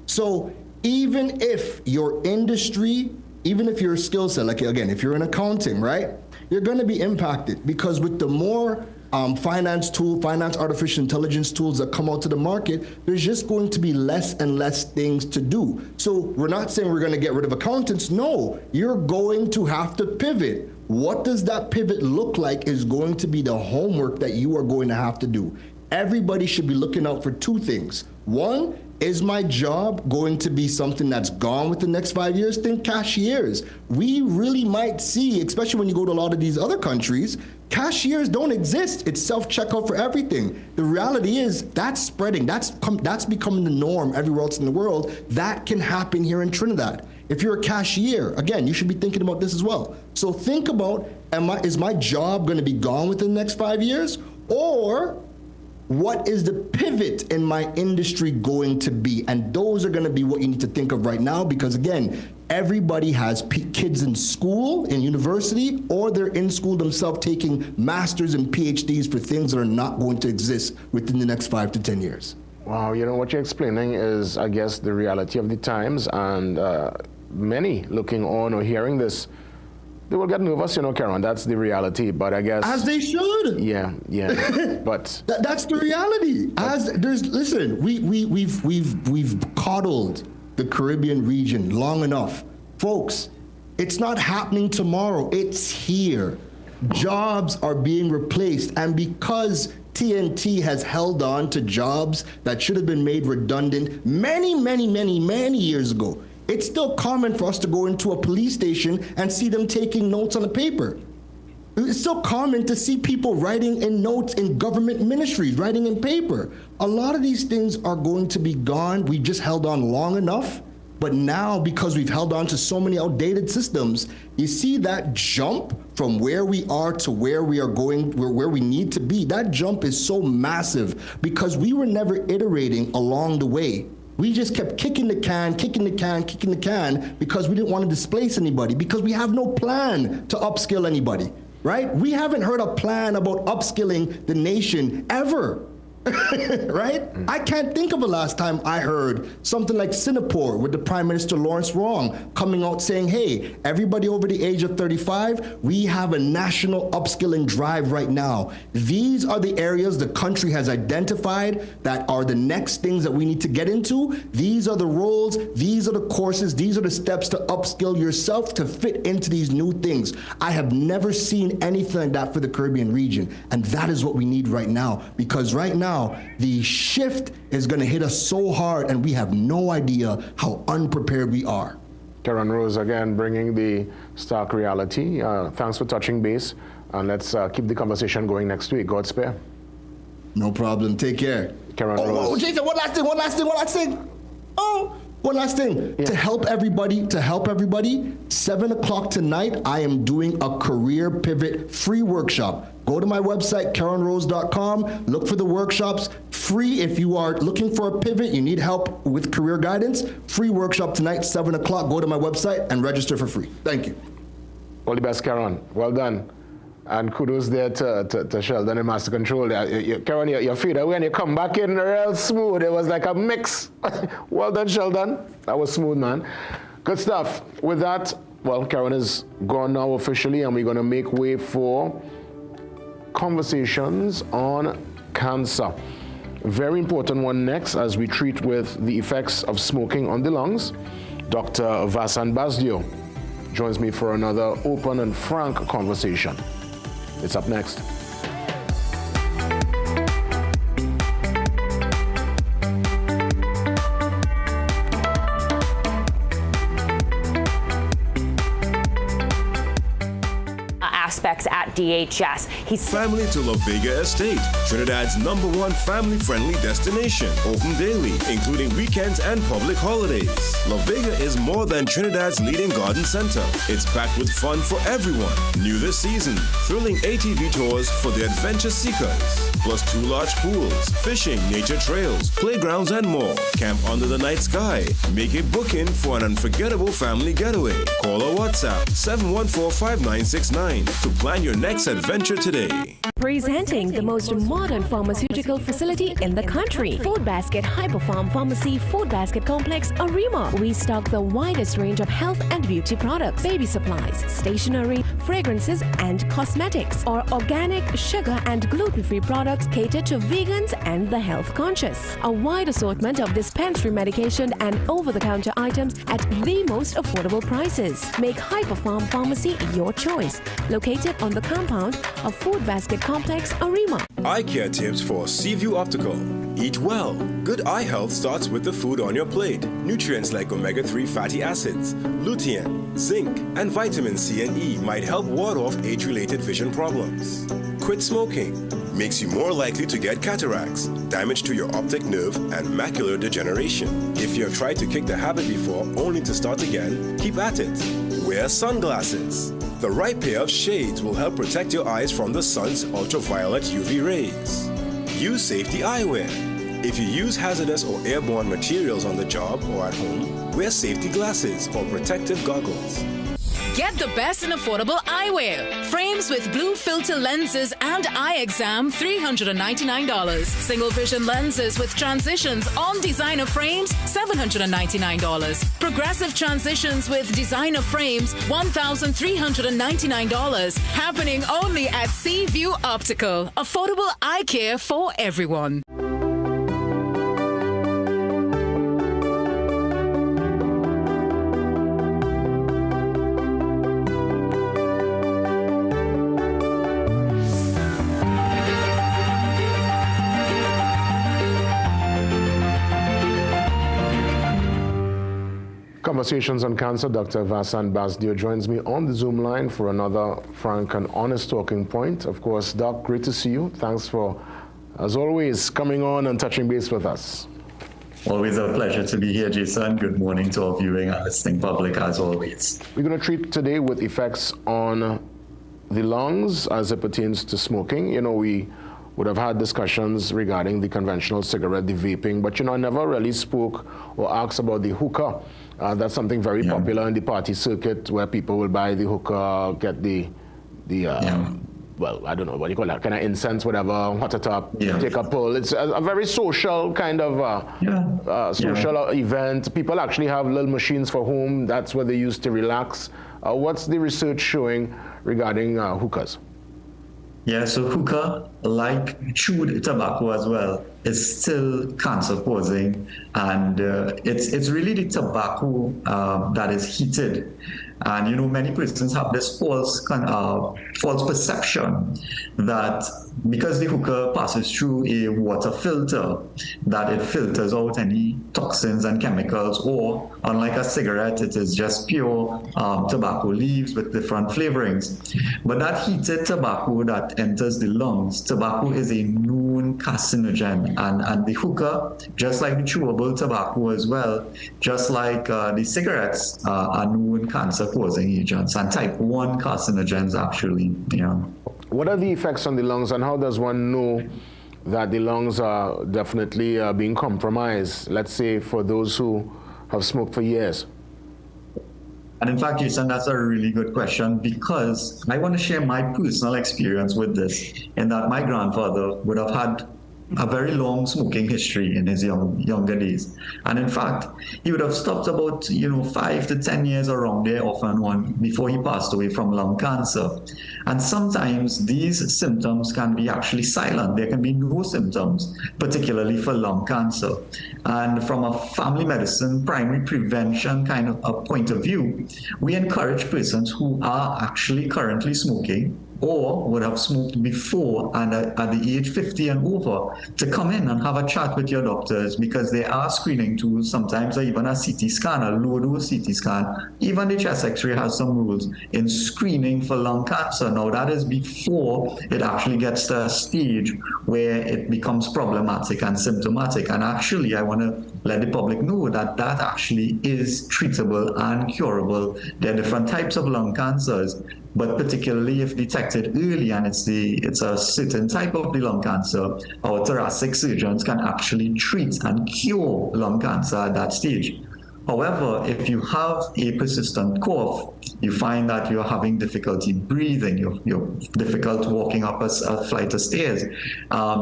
Speaker 1: So even if your industry, even if your skill set, like again, if you're in accounting, right, you're going to be impacted because with the more finance artificial intelligence tools that come out to the market, there's just going to be less and less things to do. So we're not saying we're going to get rid of accountants. No, you're going to have to pivot. What does that pivot look like is going to be the homework that you are going to have to do. Everybody should be looking out for two things. One, is my job going to be something that's gone within the next 5 years? Think cashiers. We really might see, especially when you go to a lot of these other countries, cashiers don't exist. It's self-checkout for everything. The reality is that's spreading. That's becoming the norm everywhere else in the world. That can happen here in Trinidad. If you're a cashier, again, you should be thinking about this as well. So think about, is my job going to be gone within the next 5 years? Or what is the pivot in my industry going to be? And those are going to be what you need to think of right now, because again, everybody has kids in school, in university, or they're in school themselves taking masters and PhDs for things that are not going to exist within the next 5 to 10 years.
Speaker 2: Wow, you know, what you're explaining is, I guess, the reality of the times, and many looking on or hearing this, they will get nervous, you know, Karen. That's the reality. But I guess,
Speaker 1: as they should.
Speaker 2: Yeah. But
Speaker 1: that's the reality. Listen, we've coddled the Caribbean region long enough, folks. It's not happening tomorrow. It's here. Jobs are being replaced, and because TNT has held on to jobs that should have been made redundant many years ago. It's still common for us to go into a police station and see them taking notes on a paper. It's still common to see people writing in notes in government ministries, writing in paper. A lot of these things are going to be gone. We just held on long enough. But now, because we've held on to so many outdated systems, you see that jump from where we are to where we are going, where we need to be. That jump is so massive because we were never iterating along the way. We just kept kicking the can because we didn't want to displace anybody, because we have no plan to upskill anybody, right? We haven't heard a plan about upskilling the nation ever. Right? I can't think of the last time I heard something like Singapore with the Prime Minister Lawrence Wong coming out saying, hey, everybody over the age of 35, we have a national upskilling drive right now. These are the areas the country has identified that are the next things that we need to get into. These are the roles, these are the courses, these are the steps to upskill yourself to fit into these new things. I have never seen anything like that for the Caribbean region, and that is what we need right now, because right now, the shift is going to hit us so hard, and we have no idea how unprepared we are.
Speaker 2: Karen Rose, again, bringing the stark reality. Thanks for touching base, and let's keep the conversation going next week. God spare.
Speaker 1: No problem. Take care.
Speaker 2: Karen Rose.
Speaker 1: Oh, Jason, one last thing. Oh, one last thing. Yeah. To help everybody, 7 o'clock tonight, I am doing a career pivot free workshop. Go to my website, KarenRose.com, look for the workshops, free if you are looking for a pivot, you need help with career guidance, free workshop tonight, 7 o'clock. Go to my website and register for free. Thank you.
Speaker 2: All the best, Karen. Well done. And kudos there to Sheldon and Master Control. Karen, your feet away and you come back in real smooth. It was like a mix. Well done, Sheldon. That was smooth, man. Good stuff. With that, well, Karen is gone now officially, and we're going to make way for conversations on cancer. Very important one next as we treat with the effects of smoking on the lungs. Dr. Vasan Basdio joins me for another open and frank conversation. It's up next.
Speaker 12: Aspect checks at DHS.
Speaker 13: Family to La Vega Estate, Trinidad's #1 family-friendly destination. Open daily, including weekends and public holidays. La Vega is more than Trinidad's leading garden center. It's packed with fun for everyone. New this season, thrilling ATV tours for the adventure seekers. Plus 2 large pools, fishing, nature trails, playgrounds, and more. Camp under the night sky. Make a booking for an unforgettable family getaway. Call or WhatsApp 714-5969 to plan your next adventure today.
Speaker 14: Presenting the most modern pharmaceutical facility in the country, Food Basket Hyperfarm Pharmacy Food Basket Complex, Arima. We stock the widest range of health and beauty products, baby supplies, stationery, fragrances, and cosmetics. Our organic, sugar, and gluten-free products cater to vegans and the health conscious. A wide assortment of dispensary medication and over-the-counter items at the most affordable prices. Make Hyperfarm Pharmacy your choice. Located on the compound of Food Basket Complex, Arima.
Speaker 13: Eye care tips for Seaview Optical. Eat well. Good eye health starts with the food on your plate. Nutrients like omega-3 fatty acids, lutein, zinc, and vitamin C and E might help ward off age-related vision problems. Quit smoking. Makes you more likely to get cataracts, damage to your optic nerve, and macular degeneration. If you have tried to kick the habit before only to start again, keep at it. Wear sunglasses. The right pair of shades will help protect your eyes from the sun's ultraviolet UV rays. Use safety eyewear. If you use hazardous or airborne materials on the job or at home, wear safety glasses or protective goggles.
Speaker 15: Get the best in affordable eyewear. Frames with blue filter lenses and eye exam, $399. Single vision lenses with transitions on designer frames, $799. Progressive transitions with designer frames, $1,399. Happening only at Seaview Optical. Affordable eye care for everyone.
Speaker 2: Conversations on Cancer, Dr. Vasan Basdio joins me on the Zoom line for another frank and honest talking point. Of course, Doc, great to see you. Thanks for, as always, coming on and touching base with us.
Speaker 16: Always a pleasure to be here, Jason. Good morning to our viewing and listening public, as always.
Speaker 2: We're going to treat today with effects on the lungs as it pertains to smoking. You know, we would have had discussions regarding the conventional cigarette, the vaping, but, you know, I never really spoke or asked about the hookah. That's something very popular in the party circuit where people will buy the hookah, get the well, I don't know, what do you call that, kind of incense, whatever, hot top, take a pull. It's a very social kind of social event. People actually have little machines for home. That's what they use to relax. What's the research showing regarding hookahs?
Speaker 16: Yeah, so hookah, like chewed tobacco as well, is still cancer-causing, and it's really the tobacco that is heated. And, you know, many persons have this false perception that because the hookah passes through a water filter, that it filters out any toxins and chemicals, or unlike a cigarette, it is just pure tobacco leaves with different flavorings. But that heated tobacco that enters the lungs, tobacco is a known carcinogen, and the hookah, just like the chewable tobacco as well, just like the cigarettes, are known cancer-causing agents and type 1 carcinogens, actually.
Speaker 2: What are the effects on the lungs, and how does one know that the lungs are definitely being compromised, let's say for those who have smoked for years?
Speaker 16: And in fact, Jason, that's a really good question, because I want to share my personal experience with this, in that my grandfather would have had a very long smoking history in his younger days. And in fact, he would have stopped about 5 to 10 years around there off and on before he passed away from lung cancer. And sometimes these symptoms can be actually silent. There can be no symptoms, particularly for lung cancer. And from a family medicine, primary prevention kind of a point of view, we encourage persons who are actually currently smoking, or would have smoked before and at the age 50 and over to come in and have a chat with your doctors, because there are screening tools, sometimes even a CT scan, a low-dose CT scan. Even the chest X-ray has some rules in screening for lung cancer. Now, that is before it actually gets to a stage where it becomes problematic and symptomatic. And actually, I want to let the public know that that actually is treatable and curable. There are different types of lung cancers, but particularly if detected early and it's a certain type of the lung cancer, our thoracic surgeons can actually treat and cure lung cancer at that stage. However, if you have a persistent cough, you find that you're having difficulty breathing, you're difficult walking up a flight of stairs.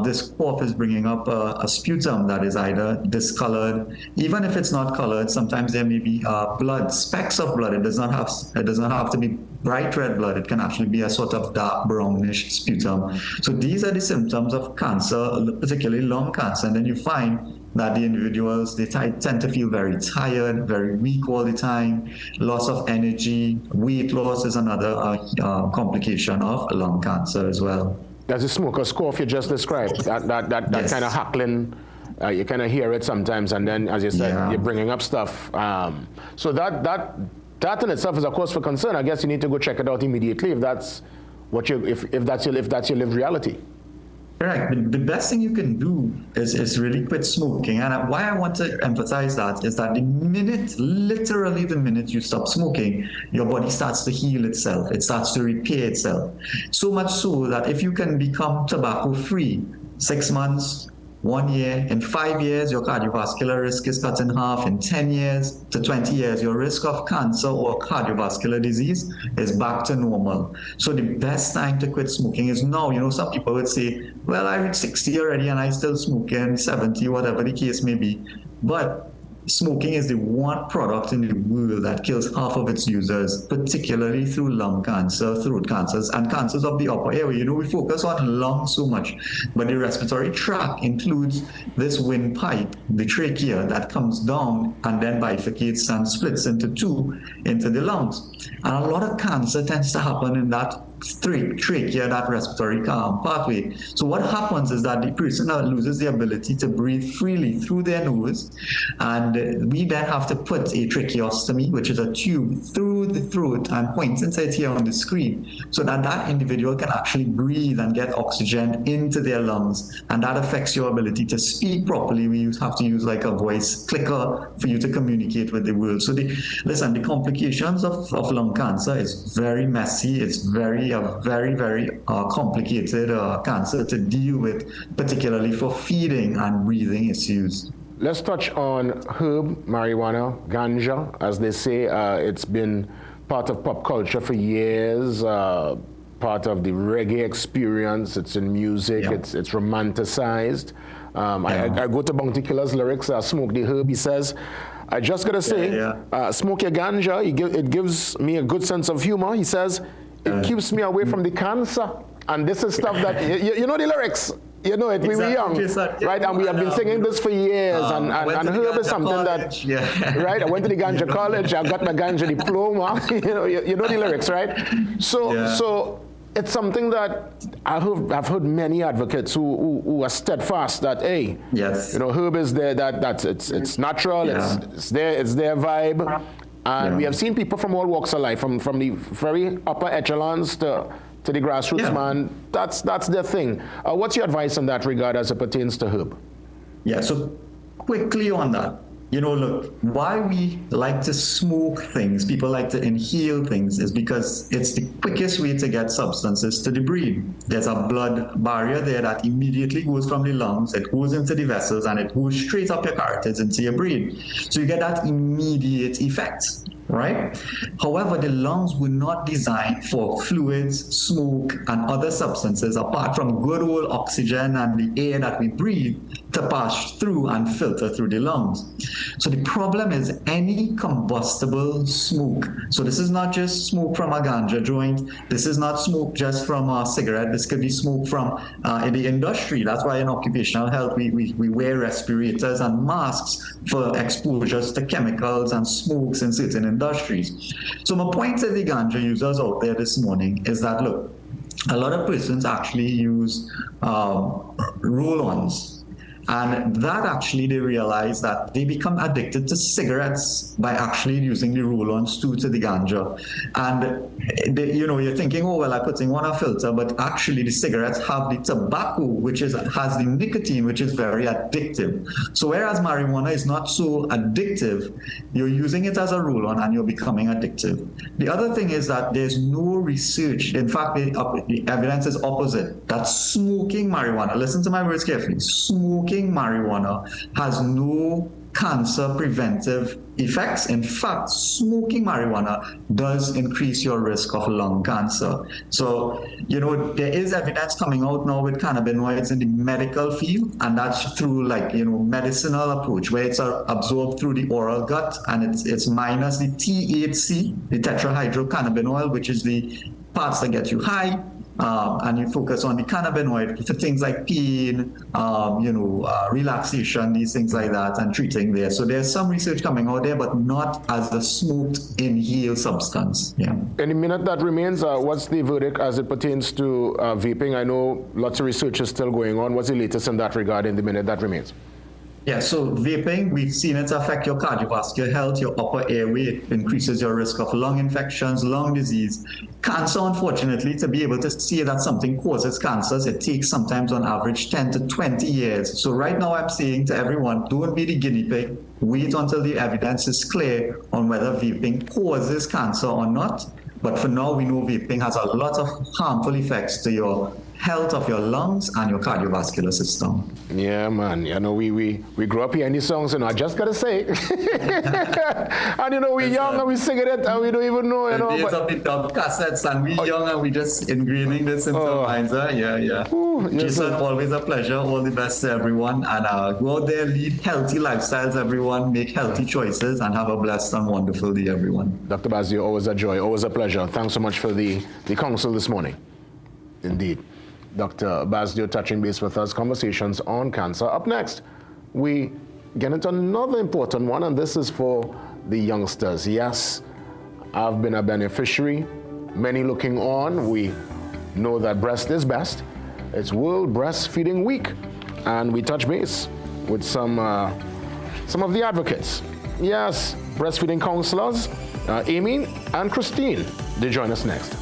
Speaker 16: This cough is bringing up a sputum that is either discolored. Even if it's not colored, sometimes there may be blood, specks of blood. It does not have to be bright red blood. It can actually be a sort of dark brownish sputum. So these are the symptoms of cancer, particularly lung cancer. And then you find that the individuals, they tend to feel very tired, very weak all the time, loss of energy. Weight loss is another complication of lung cancer as well.
Speaker 2: That's the smoker's cough you just described, that yes. Kind of hackling, you kind of hear it sometimes, and then, as you said, you're bringing up stuff. So that in itself is a cause for concern. I guess you need to go check it out immediately if that's your lived reality.
Speaker 16: Correct. The best thing you can do is really quit smoking. And why I want to emphasize that is that literally the minute you stop smoking, your body starts to heal itself. It starts to repair itself. So much so that if you can become tobacco free, 6 months, 1 year, in 5 years, your cardiovascular risk is cut in half. In 10 years to 20 years, your risk of cancer or cardiovascular disease is back to normal. So the best time to quit smoking is now. You know, some people would say, well, I reached 60 already and I still smoking, 70, whatever the case may be. But smoking is the one product in the world that kills half of its users, particularly through lung cancer, throat cancers, and cancers of the upper airway. You know, we focus on lungs so much, but the respiratory tract includes this windpipe, the trachea, that comes down and then bifurcates and splits into two into the lungs. And a lot of cancer tends to happen in that trachea, that respiratory pathway. So what happens is that the person loses the ability to breathe freely through their nose, and we then have to put a tracheostomy, which is a tube, through the throat and points inside here on the screen, so that that individual can actually breathe and get oxygen into their lungs, and that affects your ability to speak properly. We have to use like a voice clicker for you to communicate with the world. So the complications of lung cancer is very messy. It's very complicated cancer to deal with, particularly for feeding and breathing issues.
Speaker 2: Let's touch on herb, marijuana, ganja. As they say, it's been part of pop culture for years, part of the reggae experience. It's in music, it's romanticized. I go to Bounty Killer's lyrics, Smoke the Herb, he says, I just gotta say, smoke your ganja, it gives me a good sense of humor. He says, it keeps me away from the cancer. And this is stuff that, you know the lyrics, you know it, we were young, right? And we have been singing this for years, and herb is something that, right? I went to the ganja college, I got my ganja diploma, you know the lyrics, right? So it's something that I've heard many advocates who are steadfast that, hey, herb is there, it's natural, it's their vibe. And we have seen people from all walks of life, from the very upper echelons to the grassroots, man. That's their thing. What's your advice on that regard as it pertains to herb?
Speaker 16: Yeah, so quickly on that. You know, look, why we like to smoke things, people like to inhale things, is because it's the quickest way to get substances to the brain. There's a blood barrier there that immediately goes from the lungs, it goes into the vessels, and it goes straight up your carotids into your brain. So you get that immediate effect, right? However, the lungs were not designed for fluids, smoke, and other substances apart from good old oxygen and the air that we breathe to pass through and filter through the lungs. So the problem is any combustible smoke. So this is not just smoke from a ganja joint. This is not smoke just from a cigarette. This could be smoke from in the industry. That's why in occupational health we wear respirators and masks for exposures to chemicals and smokes in certain industries. So my point to the ganja users out there this morning is that, look, a lot of persons actually use roll-ons. And that actually, they realize that they become addicted to cigarettes by actually using the roll-ons to the ganja. And you're thinking, oh, well, I'm putting on a filter, but actually the cigarettes have the tobacco, which has the nicotine, which is very addictive. So whereas marijuana is not so addictive, you're using it as a roll-on and you're becoming addictive. The other thing is that there's no research. In fact, the evidence is opposite, that smoking marijuana, listen to my words carefully, smoking marijuana has no cancer preventive effects. In fact, smoking marijuana does increase your risk of lung cancer. So, there is evidence coming out now with cannabinoids in the medical field, and that's through medicinal approach, where it's absorbed through the oral gut, and it's minus the THC, the tetrahydrocannabinol, which is the parts that get you high. And you focus on the cannabinoid for things like pain, relaxation, these things like that, and treating there. So there's some research coming out there, but not as a smoked inhaled substance. Yeah.
Speaker 2: In the minute that remains, what's the verdict as it pertains to vaping? I know lots of research is still going on. What's the latest in that regard in the minute that remains?
Speaker 16: Yeah, so vaping, we've seen it affect your cardiovascular health, your upper airway. It increases your risk of lung infections, lung disease. Cancer, unfortunately, to be able to see that something causes cancers, it takes sometimes on average 10 to 20 years. So right now I'm saying to everyone, don't be the guinea pig. Wait until the evidence is clear on whether vaping causes cancer or not. But for now, we know vaping has a lot of harmful effects to your health of your lungs and your cardiovascular system.
Speaker 2: Yeah, man. We grew up hearing these songs, I just gotta say. And we're young and we sing it and we don't even know,
Speaker 16: The days of the dub cassettes, and we young and we just ingraining this into our minds. Yeah. Ooh, yes, Jason, always a pleasure. All the best to everyone. And go out there, lead healthy lifestyles, everyone. Make healthy choices and have a blessed and wonderful day, everyone.
Speaker 2: Dr. Bazio, always a joy, always a pleasure. Thanks so much for the counsel this morning. Indeed. Dr. Bazio touching base with us, conversations on cancer. Up next, we get into another important one, and this is for the youngsters. Yes, I've been a beneficiary. Many looking on. We know that breast is best. It's World Breastfeeding Week, and we touch base with some of the advocates. Yes, breastfeeding counselors, Amy and Christine. They join us next.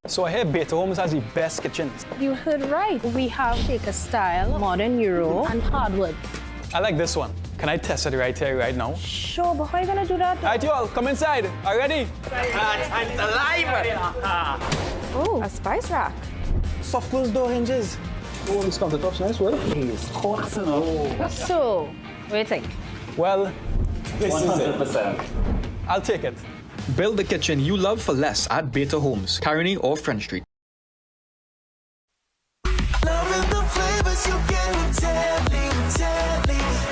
Speaker 9: So I hear Beta Homes has the best kitchens.
Speaker 8: You heard right. We have Shaker Style, Modern Euro, and Hardwood.
Speaker 9: I like this one. Can I test it right here, right now?
Speaker 8: Sure, but how are you gonna do that?
Speaker 9: All right, you all, come inside. Are you ready?
Speaker 7: Time to live!
Speaker 8: Oh, a spice rack.
Speaker 9: Soft close door hinges. Oh, this countertop's nice, well.
Speaker 7: It's hot,
Speaker 8: So, what do you think?
Speaker 9: Well, this
Speaker 7: 100%.
Speaker 9: is it. I'll take it. Build the kitchen you love for less at Beta Homes, Caroni or French Street.
Speaker 12: Loving the flavors you get with Tetley.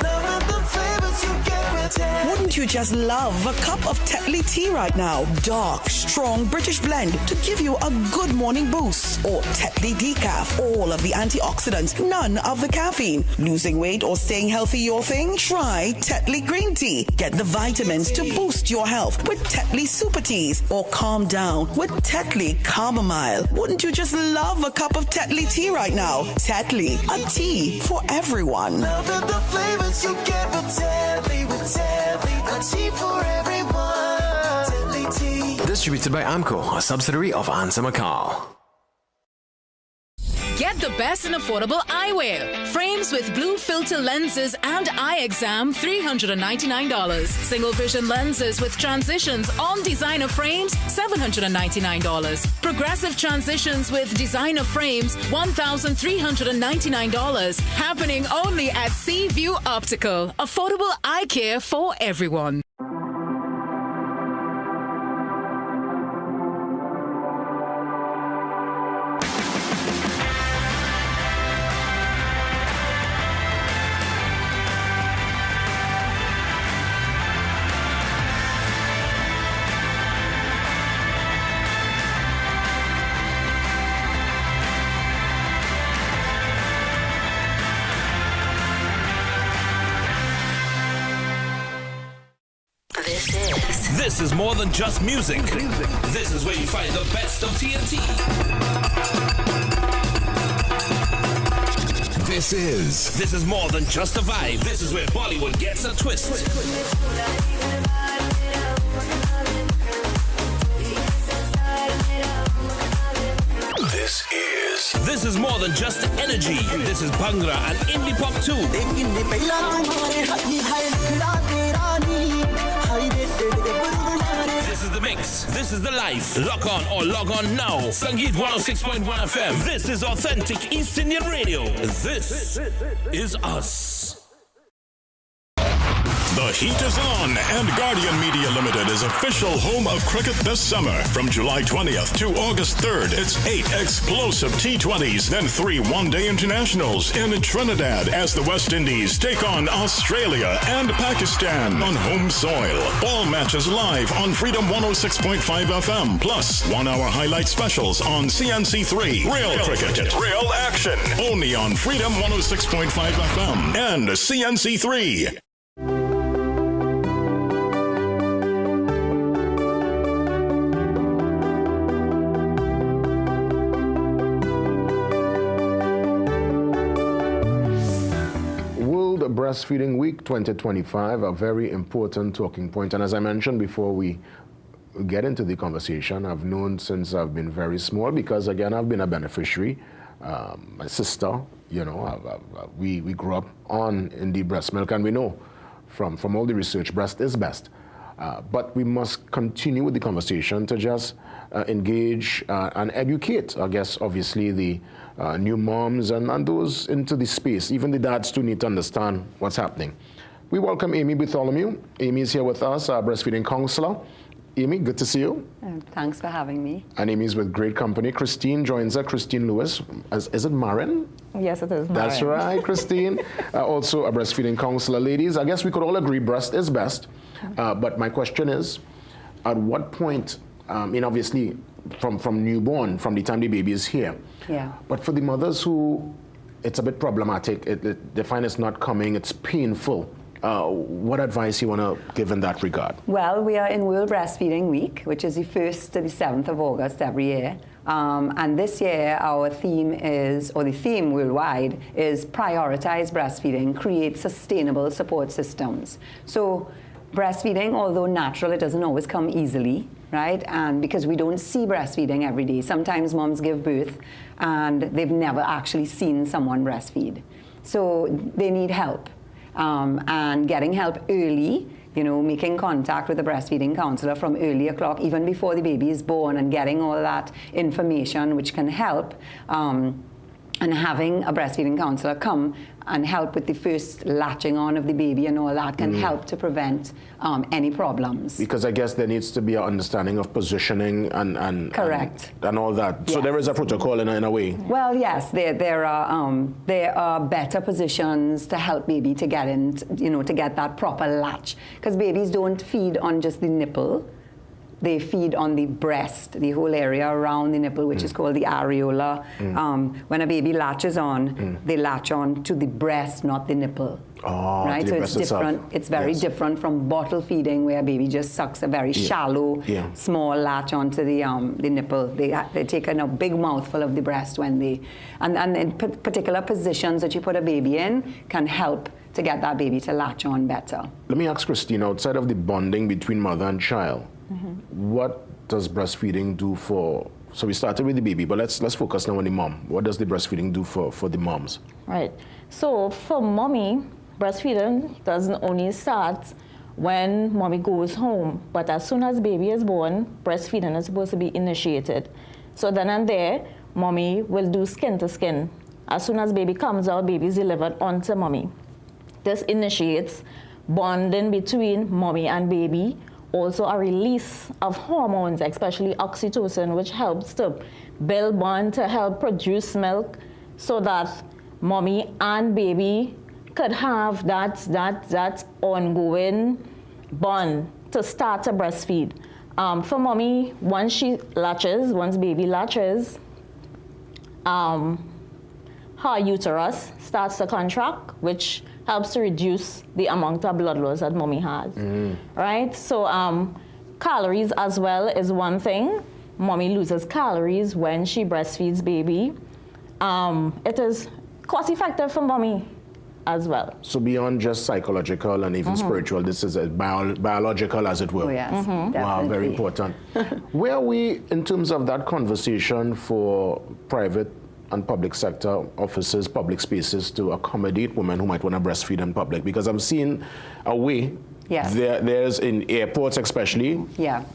Speaker 12: Loving the flavors you get with Tetley.
Speaker 17: Wouldn't you just love a cup of Tetley tea right now? Dark, strong British blend to give you a good morning boost. Or Tetley decaf, all of the antioxidants, none of the caffeine. Losing weight or staying healthy your thing? Try Tetley green tea. Get the vitamins to boost your health with Tetley super teas. Or calm down with Tetley chamomile. Wouldn't you just love a cup of Tetley tea right now? Tetley, a tea for everyone.
Speaker 12: Loving the flavors you get with Tetley, a tea for everyone. Tetley tea.
Speaker 18: Distributed by AMCO, a subsidiary of Answer McCall.
Speaker 15: Get the best in affordable eyewear. Frames with blue filter lenses and eye exam, $399. Single vision lenses with transitions on designer frames, $799. Progressive transitions with designer frames, $1,399. Happening only at Seaview Optical. Affordable eye care for everyone.
Speaker 19: This is more than just music. This is where you find the best of TNT. This is more than just a vibe. This is where Bollywood gets a twist. This is more than just energy. This is Bhangra and indie pop too. This is the mix. This is the life. Log on or log on now. Sangeet 106.1 FM. This is authentic East Indian radio. This is us.
Speaker 20: The heat is on, and Guardian Media Limited is official home of cricket this summer. From July 20th to August 3rd, it's 8 explosive T20s, then 3 one-day internationals in Trinidad as the West Indies take on Australia and Pakistan on home soil. All matches live on Freedom 106.5 FM, plus 1-hour highlight specials on CNC3. Real cricket, real action, only on Freedom 106.5 FM and CNC3.
Speaker 2: Breastfeeding Week 2025, a very important talking point. And as I mentioned before we get into the conversation, I've known since I've been very small because, again, I've been a beneficiary. My sister, you know, we grew up in the breast milk, and we know from all the research, breast is best. But we must continue with the conversation to just engage and educate, I guess, obviously, the new moms and those into the space. Even the dads too need to understand what's happening. We welcome Amy Bartholomew. Amy is here with us, our breastfeeding counselor. Amy, good to see you.
Speaker 21: Thanks for having me.
Speaker 2: And Amy's with great company. Christine joins her. Christine Lewis. Is it Marin?
Speaker 21: Yes, it is Marin.
Speaker 2: That's right, Christine. Also a breastfeeding counselor. Ladies, I guess we could all agree breast is best. But my question is, at what point, obviously, from newborn, from the time the baby is here.
Speaker 21: Yeah.
Speaker 2: But for the mothers who, it's a bit problematic, they find it's not coming, it's painful. What advice you want to give in that regard?
Speaker 21: Well, we are in World Breastfeeding Week, which is the 1st to the 7th of August every year. And this year, our theme is, or the theme worldwide, is prioritize breastfeeding, create sustainable support systems. So breastfeeding, although natural, it doesn't always come easily, right? And because we don't see breastfeeding every day. Sometimes moms give birth and they've never actually seen someone breastfeed. So they need help. And getting help early, making contact with a breastfeeding counselor from early o'clock, even before the baby is born, and getting all that information which can help, and having a breastfeeding counselor come and help with the first latching on of the baby and all that can help to prevent any problems.
Speaker 2: Because I guess there needs to be an understanding of positioning and
Speaker 21: correct
Speaker 2: and all that. Yes. So there is a protocol in a way.
Speaker 21: Well, yes, there are better positions to help baby to get in, to get that proper latch. Because babies don't feed on just the nipple. They feed on the breast, the whole area around the nipple, which is called the areola. When a baby latches on, they latch on to the breast, not the nipple.
Speaker 2: Oh,
Speaker 21: right? So it's different. Itself. It's very different from bottle feeding, where a baby just sucks a very shallow, small latch onto the nipple. They take a big mouthful of the breast when they, and in particular positions that you put a baby in can help to get that baby to latch on better.
Speaker 2: Let me ask Christine, outside of the bonding between mother and child, what does breastfeeding do for, so we started with the baby, but let's focus now on the mom. What does the breastfeeding do for the moms?
Speaker 22: Right. So for mommy, breastfeeding doesn't only start when mommy goes home, but as soon as baby is born, breastfeeding is supposed to be initiated. So then and there, mommy will do skin to skin. As soon as baby comes out, baby is delivered onto mommy. This initiates bonding between mommy and baby, also a release of hormones, especially oxytocin, which helps to build bond to help produce milk so that mommy and baby could have that ongoing bond to start to breastfeed. For mommy, once baby latches, her uterus starts to contract, which helps to reduce the amount of blood loss that mommy has, right? So Calories as well is one thing. Mommy loses calories when she breastfeeds baby. It is cost effective for mommy as well.
Speaker 2: So beyond just psychological and even spiritual, this is a biological, as it were.
Speaker 21: Oh, yes,
Speaker 2: Wow, very important. Where are we in terms of that conversation for private and public sector offices, public spaces to accommodate women who might want to breastfeed in public? Because I'm seeing a way.
Speaker 21: Yes.
Speaker 2: There's in airports especially,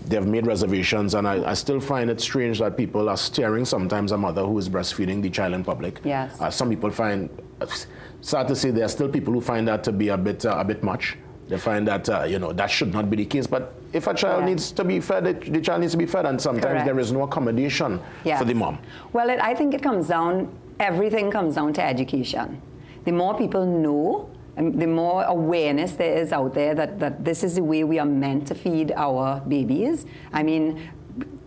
Speaker 2: they've made reservations, and I still find it strange that people are staring sometimes a mother who is breastfeeding the child in public.
Speaker 21: Yes.
Speaker 2: Some people find, sad to say, there are still people who find that to be a bit much. They find that, that should not be the case. But if a child needs to be fed, the child needs to be fed, and sometimes there is no accommodation for the mom.
Speaker 21: Well, I think it comes down, everything comes down to education. The more people know, and the more awareness there is out there that this is the way we are meant to feed our babies. I mean,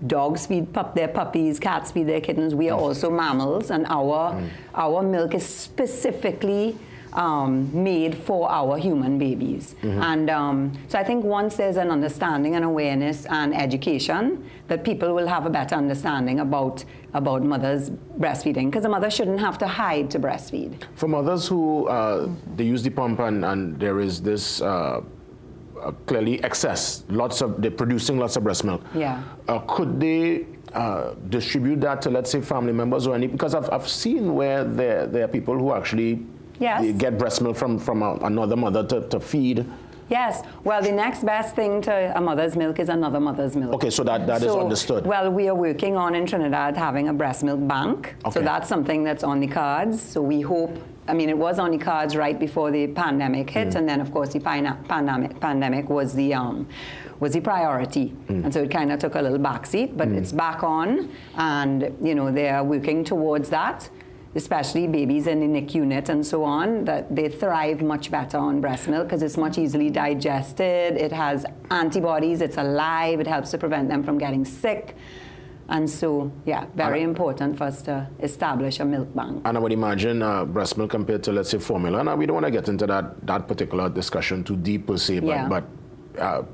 Speaker 21: dogs feed their puppies, cats feed their kittens. We are also mammals, and our milk is specifically made for our human babies. And so I think once there's an understanding and awareness and education, that people will have a better understanding about mothers breastfeeding, because a mother shouldn't have to hide to breastfeed.
Speaker 2: For mothers who they use the pump and there is this clearly excess, they're producing lots of breast milk.
Speaker 21: Yeah.
Speaker 2: Could they distribute that to, let's say, family members or any? Because I've seen where there are people who actually get breast milk from another mother to feed.
Speaker 21: Yes. Well, the next best thing to a mother's milk is another mother's milk.
Speaker 2: Okay, so that is understood.
Speaker 21: Well, we are working on in Trinidad having a breast milk bank. Okay. So that's something that's on the cards. So we hope, I mean, it was on the cards right before the pandemic hit, and then of course the pandemic was the priority. And so it kind of took a little backseat, but it's back on, and they are working towards that. Especially babies in the NIC unit and so on, that they thrive much better on breast milk because it's much easily digested, it has antibodies, it's alive, it helps to prevent them from getting sick. And so, very important for us to establish a milk bank.
Speaker 2: And I would imagine breast milk compared to, let's say, formula. Now, we don't want to get into that particular discussion too deep per se, but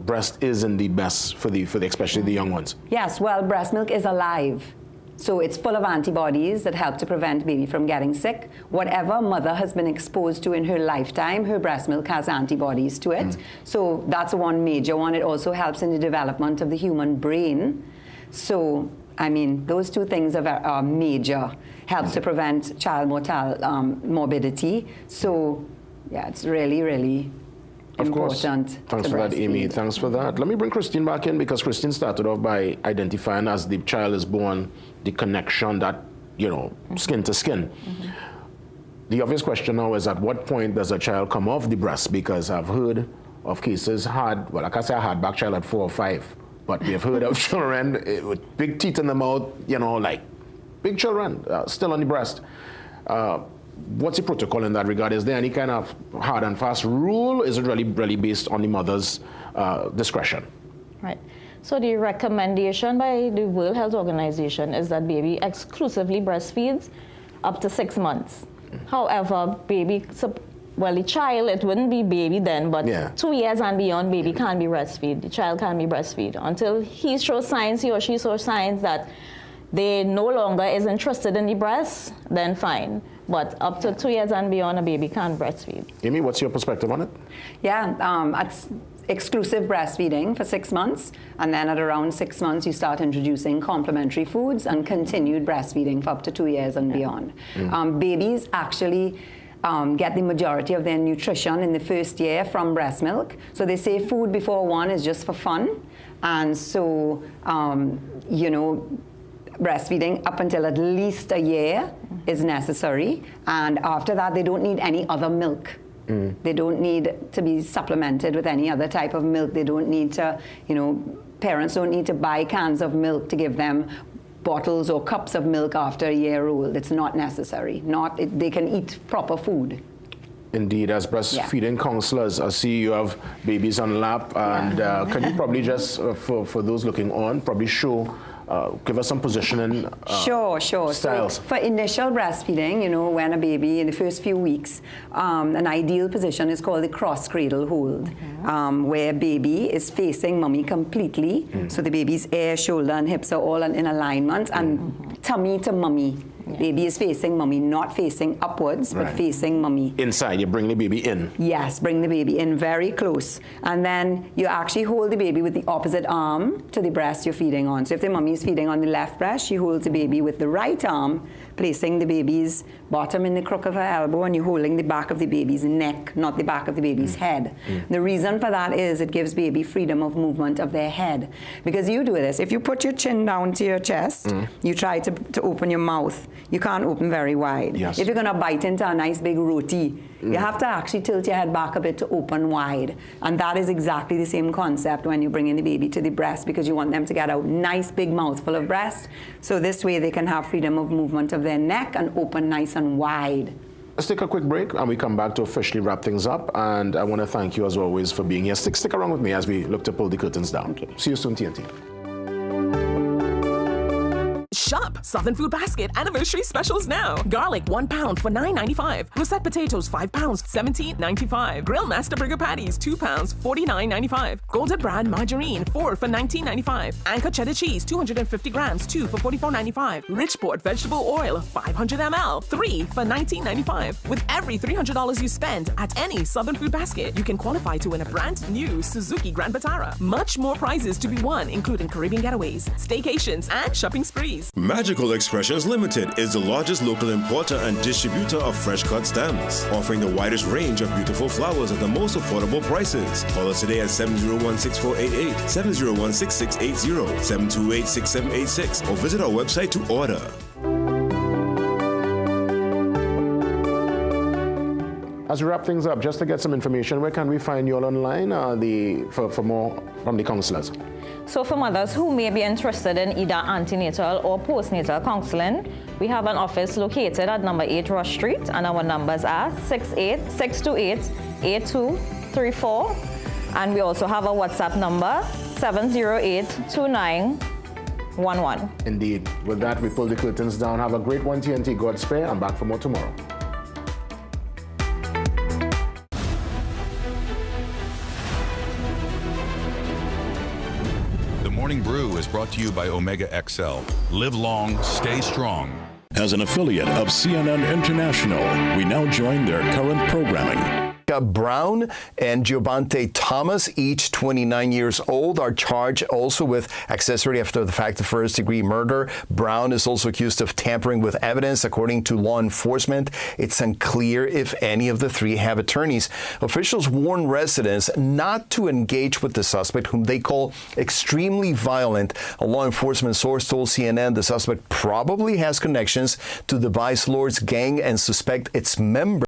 Speaker 2: breast is indeed best for especially the young ones.
Speaker 21: Yes, well, breast milk is alive. So it's full of antibodies that help to prevent baby from getting sick. Whatever mother has been exposed to in her lifetime, her breast milk has antibodies to it. So that's one major one. It also helps in the development of the human brain. So, I mean, those two things are major. Helps to prevent child morbidity. So, it's really, really important.
Speaker 2: Thanks for that, Amy. Thanks for that. Let me bring Christine back in, because Christine started off by identifying as the child is born, the connection that, skin to skin. The obvious question now is, at what point does a child come off the breast? Because I've heard of cases like I say, I had back child at 4 or 5, but we have heard of children with big teeth in the mouth, like big children still on the breast. What's the protocol in that regard? Is there any kind of hard and fast rule? Is it really based on the mother's discretion?
Speaker 22: Right. So the recommendation by the World Health Organization is that baby exclusively breastfeeds up to 6 months. However, the child, it wouldn't be baby then, but 2 years and beyond, baby can't be breastfeed. The child can't be breastfeed until he or she shows signs that they no longer is interested in the breast, then fine. But up to 2 years and beyond, a baby can't breastfeed.
Speaker 2: Amy, what's your perspective on it?
Speaker 21: It's exclusive breastfeeding for 6 months, and then at around 6 months you start introducing complementary foods and continued breastfeeding for up to 2 years and beyond. Babies actually get the majority of their nutrition in the first year from breast milk. So they say food before 1 is just for fun, and so breastfeeding up until at least a year is necessary, and after that they don't need any other milk. They don't need to be supplemented with any other type of milk. They don't need to, parents don't need to buy cans of milk to give them bottles or cups of milk after a year old. It's not necessary. They can eat proper food.
Speaker 2: Indeed, as breastfeeding counselors, I see you have babies on lap, and can you probably just, for those looking on, probably show give us some positioning
Speaker 21: Sure.
Speaker 2: styles.
Speaker 21: So for initial breastfeeding, you know, when a baby in the first few weeks, an ideal position is called the cross cradle hold, where baby is facing mommy completely. So the baby's ear, shoulder, and hips are all in alignment, and tummy to mommy. Baby is facing mommy, not facing upwards, but facing mommy.
Speaker 2: Inside, you bring the baby in.
Speaker 21: Yes, bring the baby in very close. And then you actually hold the baby with the opposite arm to the breast you're feeding on. So if the mommy is feeding on the left breast, she holds the baby with the right arm, placing the baby's bottom in the crook of her elbow, and you're holding the back of the baby's neck, not the back of the baby's head. The reason for that is it gives baby freedom of movement of their head. Because you do this, if you put your chin down to your chest, you try to open your mouth, you can't open very wide.
Speaker 2: Yes.
Speaker 21: If you're gonna bite into a nice big roti, you have to actually tilt your head back a bit to open wide. And that is exactly the same concept when you bring in the baby to the breast, because you want them to get a nice big mouthful of breast. So this way they can have freedom of movement of their neck and open nice and wide.
Speaker 2: Let's take a quick break and we come back to officially wrap things up. And I want to thank you as always for being here. Stick around with me as we look to pull the curtains down. Okay. See you soon, TNT.
Speaker 11: Shop Southern Food Basket anniversary specials now. Garlic 1 pound for $9.95. Russet potatoes 5 pounds $17.95. Grill Master Burger patties 2 pounds $49.95. Golden Brand margarine 4 for $19.95. Anchor cheddar cheese 250 grams 2 for $44.95. Richport vegetable oil 500 ml 3 for $19.95. With every $300 you spend at any Southern Food Basket, you can qualify to win a brand new Suzuki Grand Vitara. Much more prizes to be won, including Caribbean getaways, staycations, and shopping sprees.
Speaker 13: Magical Expressions Limited is the largest local importer and distributor of fresh cut stems, offering the widest range of beautiful flowers at the most affordable prices. Call us today at 701-6488, 701-6680, 728-6786, or visit our website to order.
Speaker 2: As we wrap things up, just to get some information, where can we find you all online for more from the counselors?
Speaker 22: So for mothers who may be interested in either antenatal or postnatal counseling, we have an office located at number 8 Rush Street, and our numbers are 628-8234. And we also have a WhatsApp number, 708-2911.
Speaker 2: Indeed. With that, we pull the curtains down. Have a great one, TNT. God spare. I'm back for more tomorrow.
Speaker 3: Morning Brew is brought to you by Omega XL. Live long, stay strong.
Speaker 20: As an affiliate of CNN International, we now join their current programming.
Speaker 4: Brown and Giovante Thomas, each 29 years old, are charged also with accessory after the fact of first-degree murder. Brown is also accused of tampering with evidence. According to law enforcement, it's unclear if any of the three have attorneys. Officials warn residents not to engage with the suspect, whom they call extremely violent. A law enforcement source told CNN the suspect probably has connections to the Vice Lords gang and suspect its members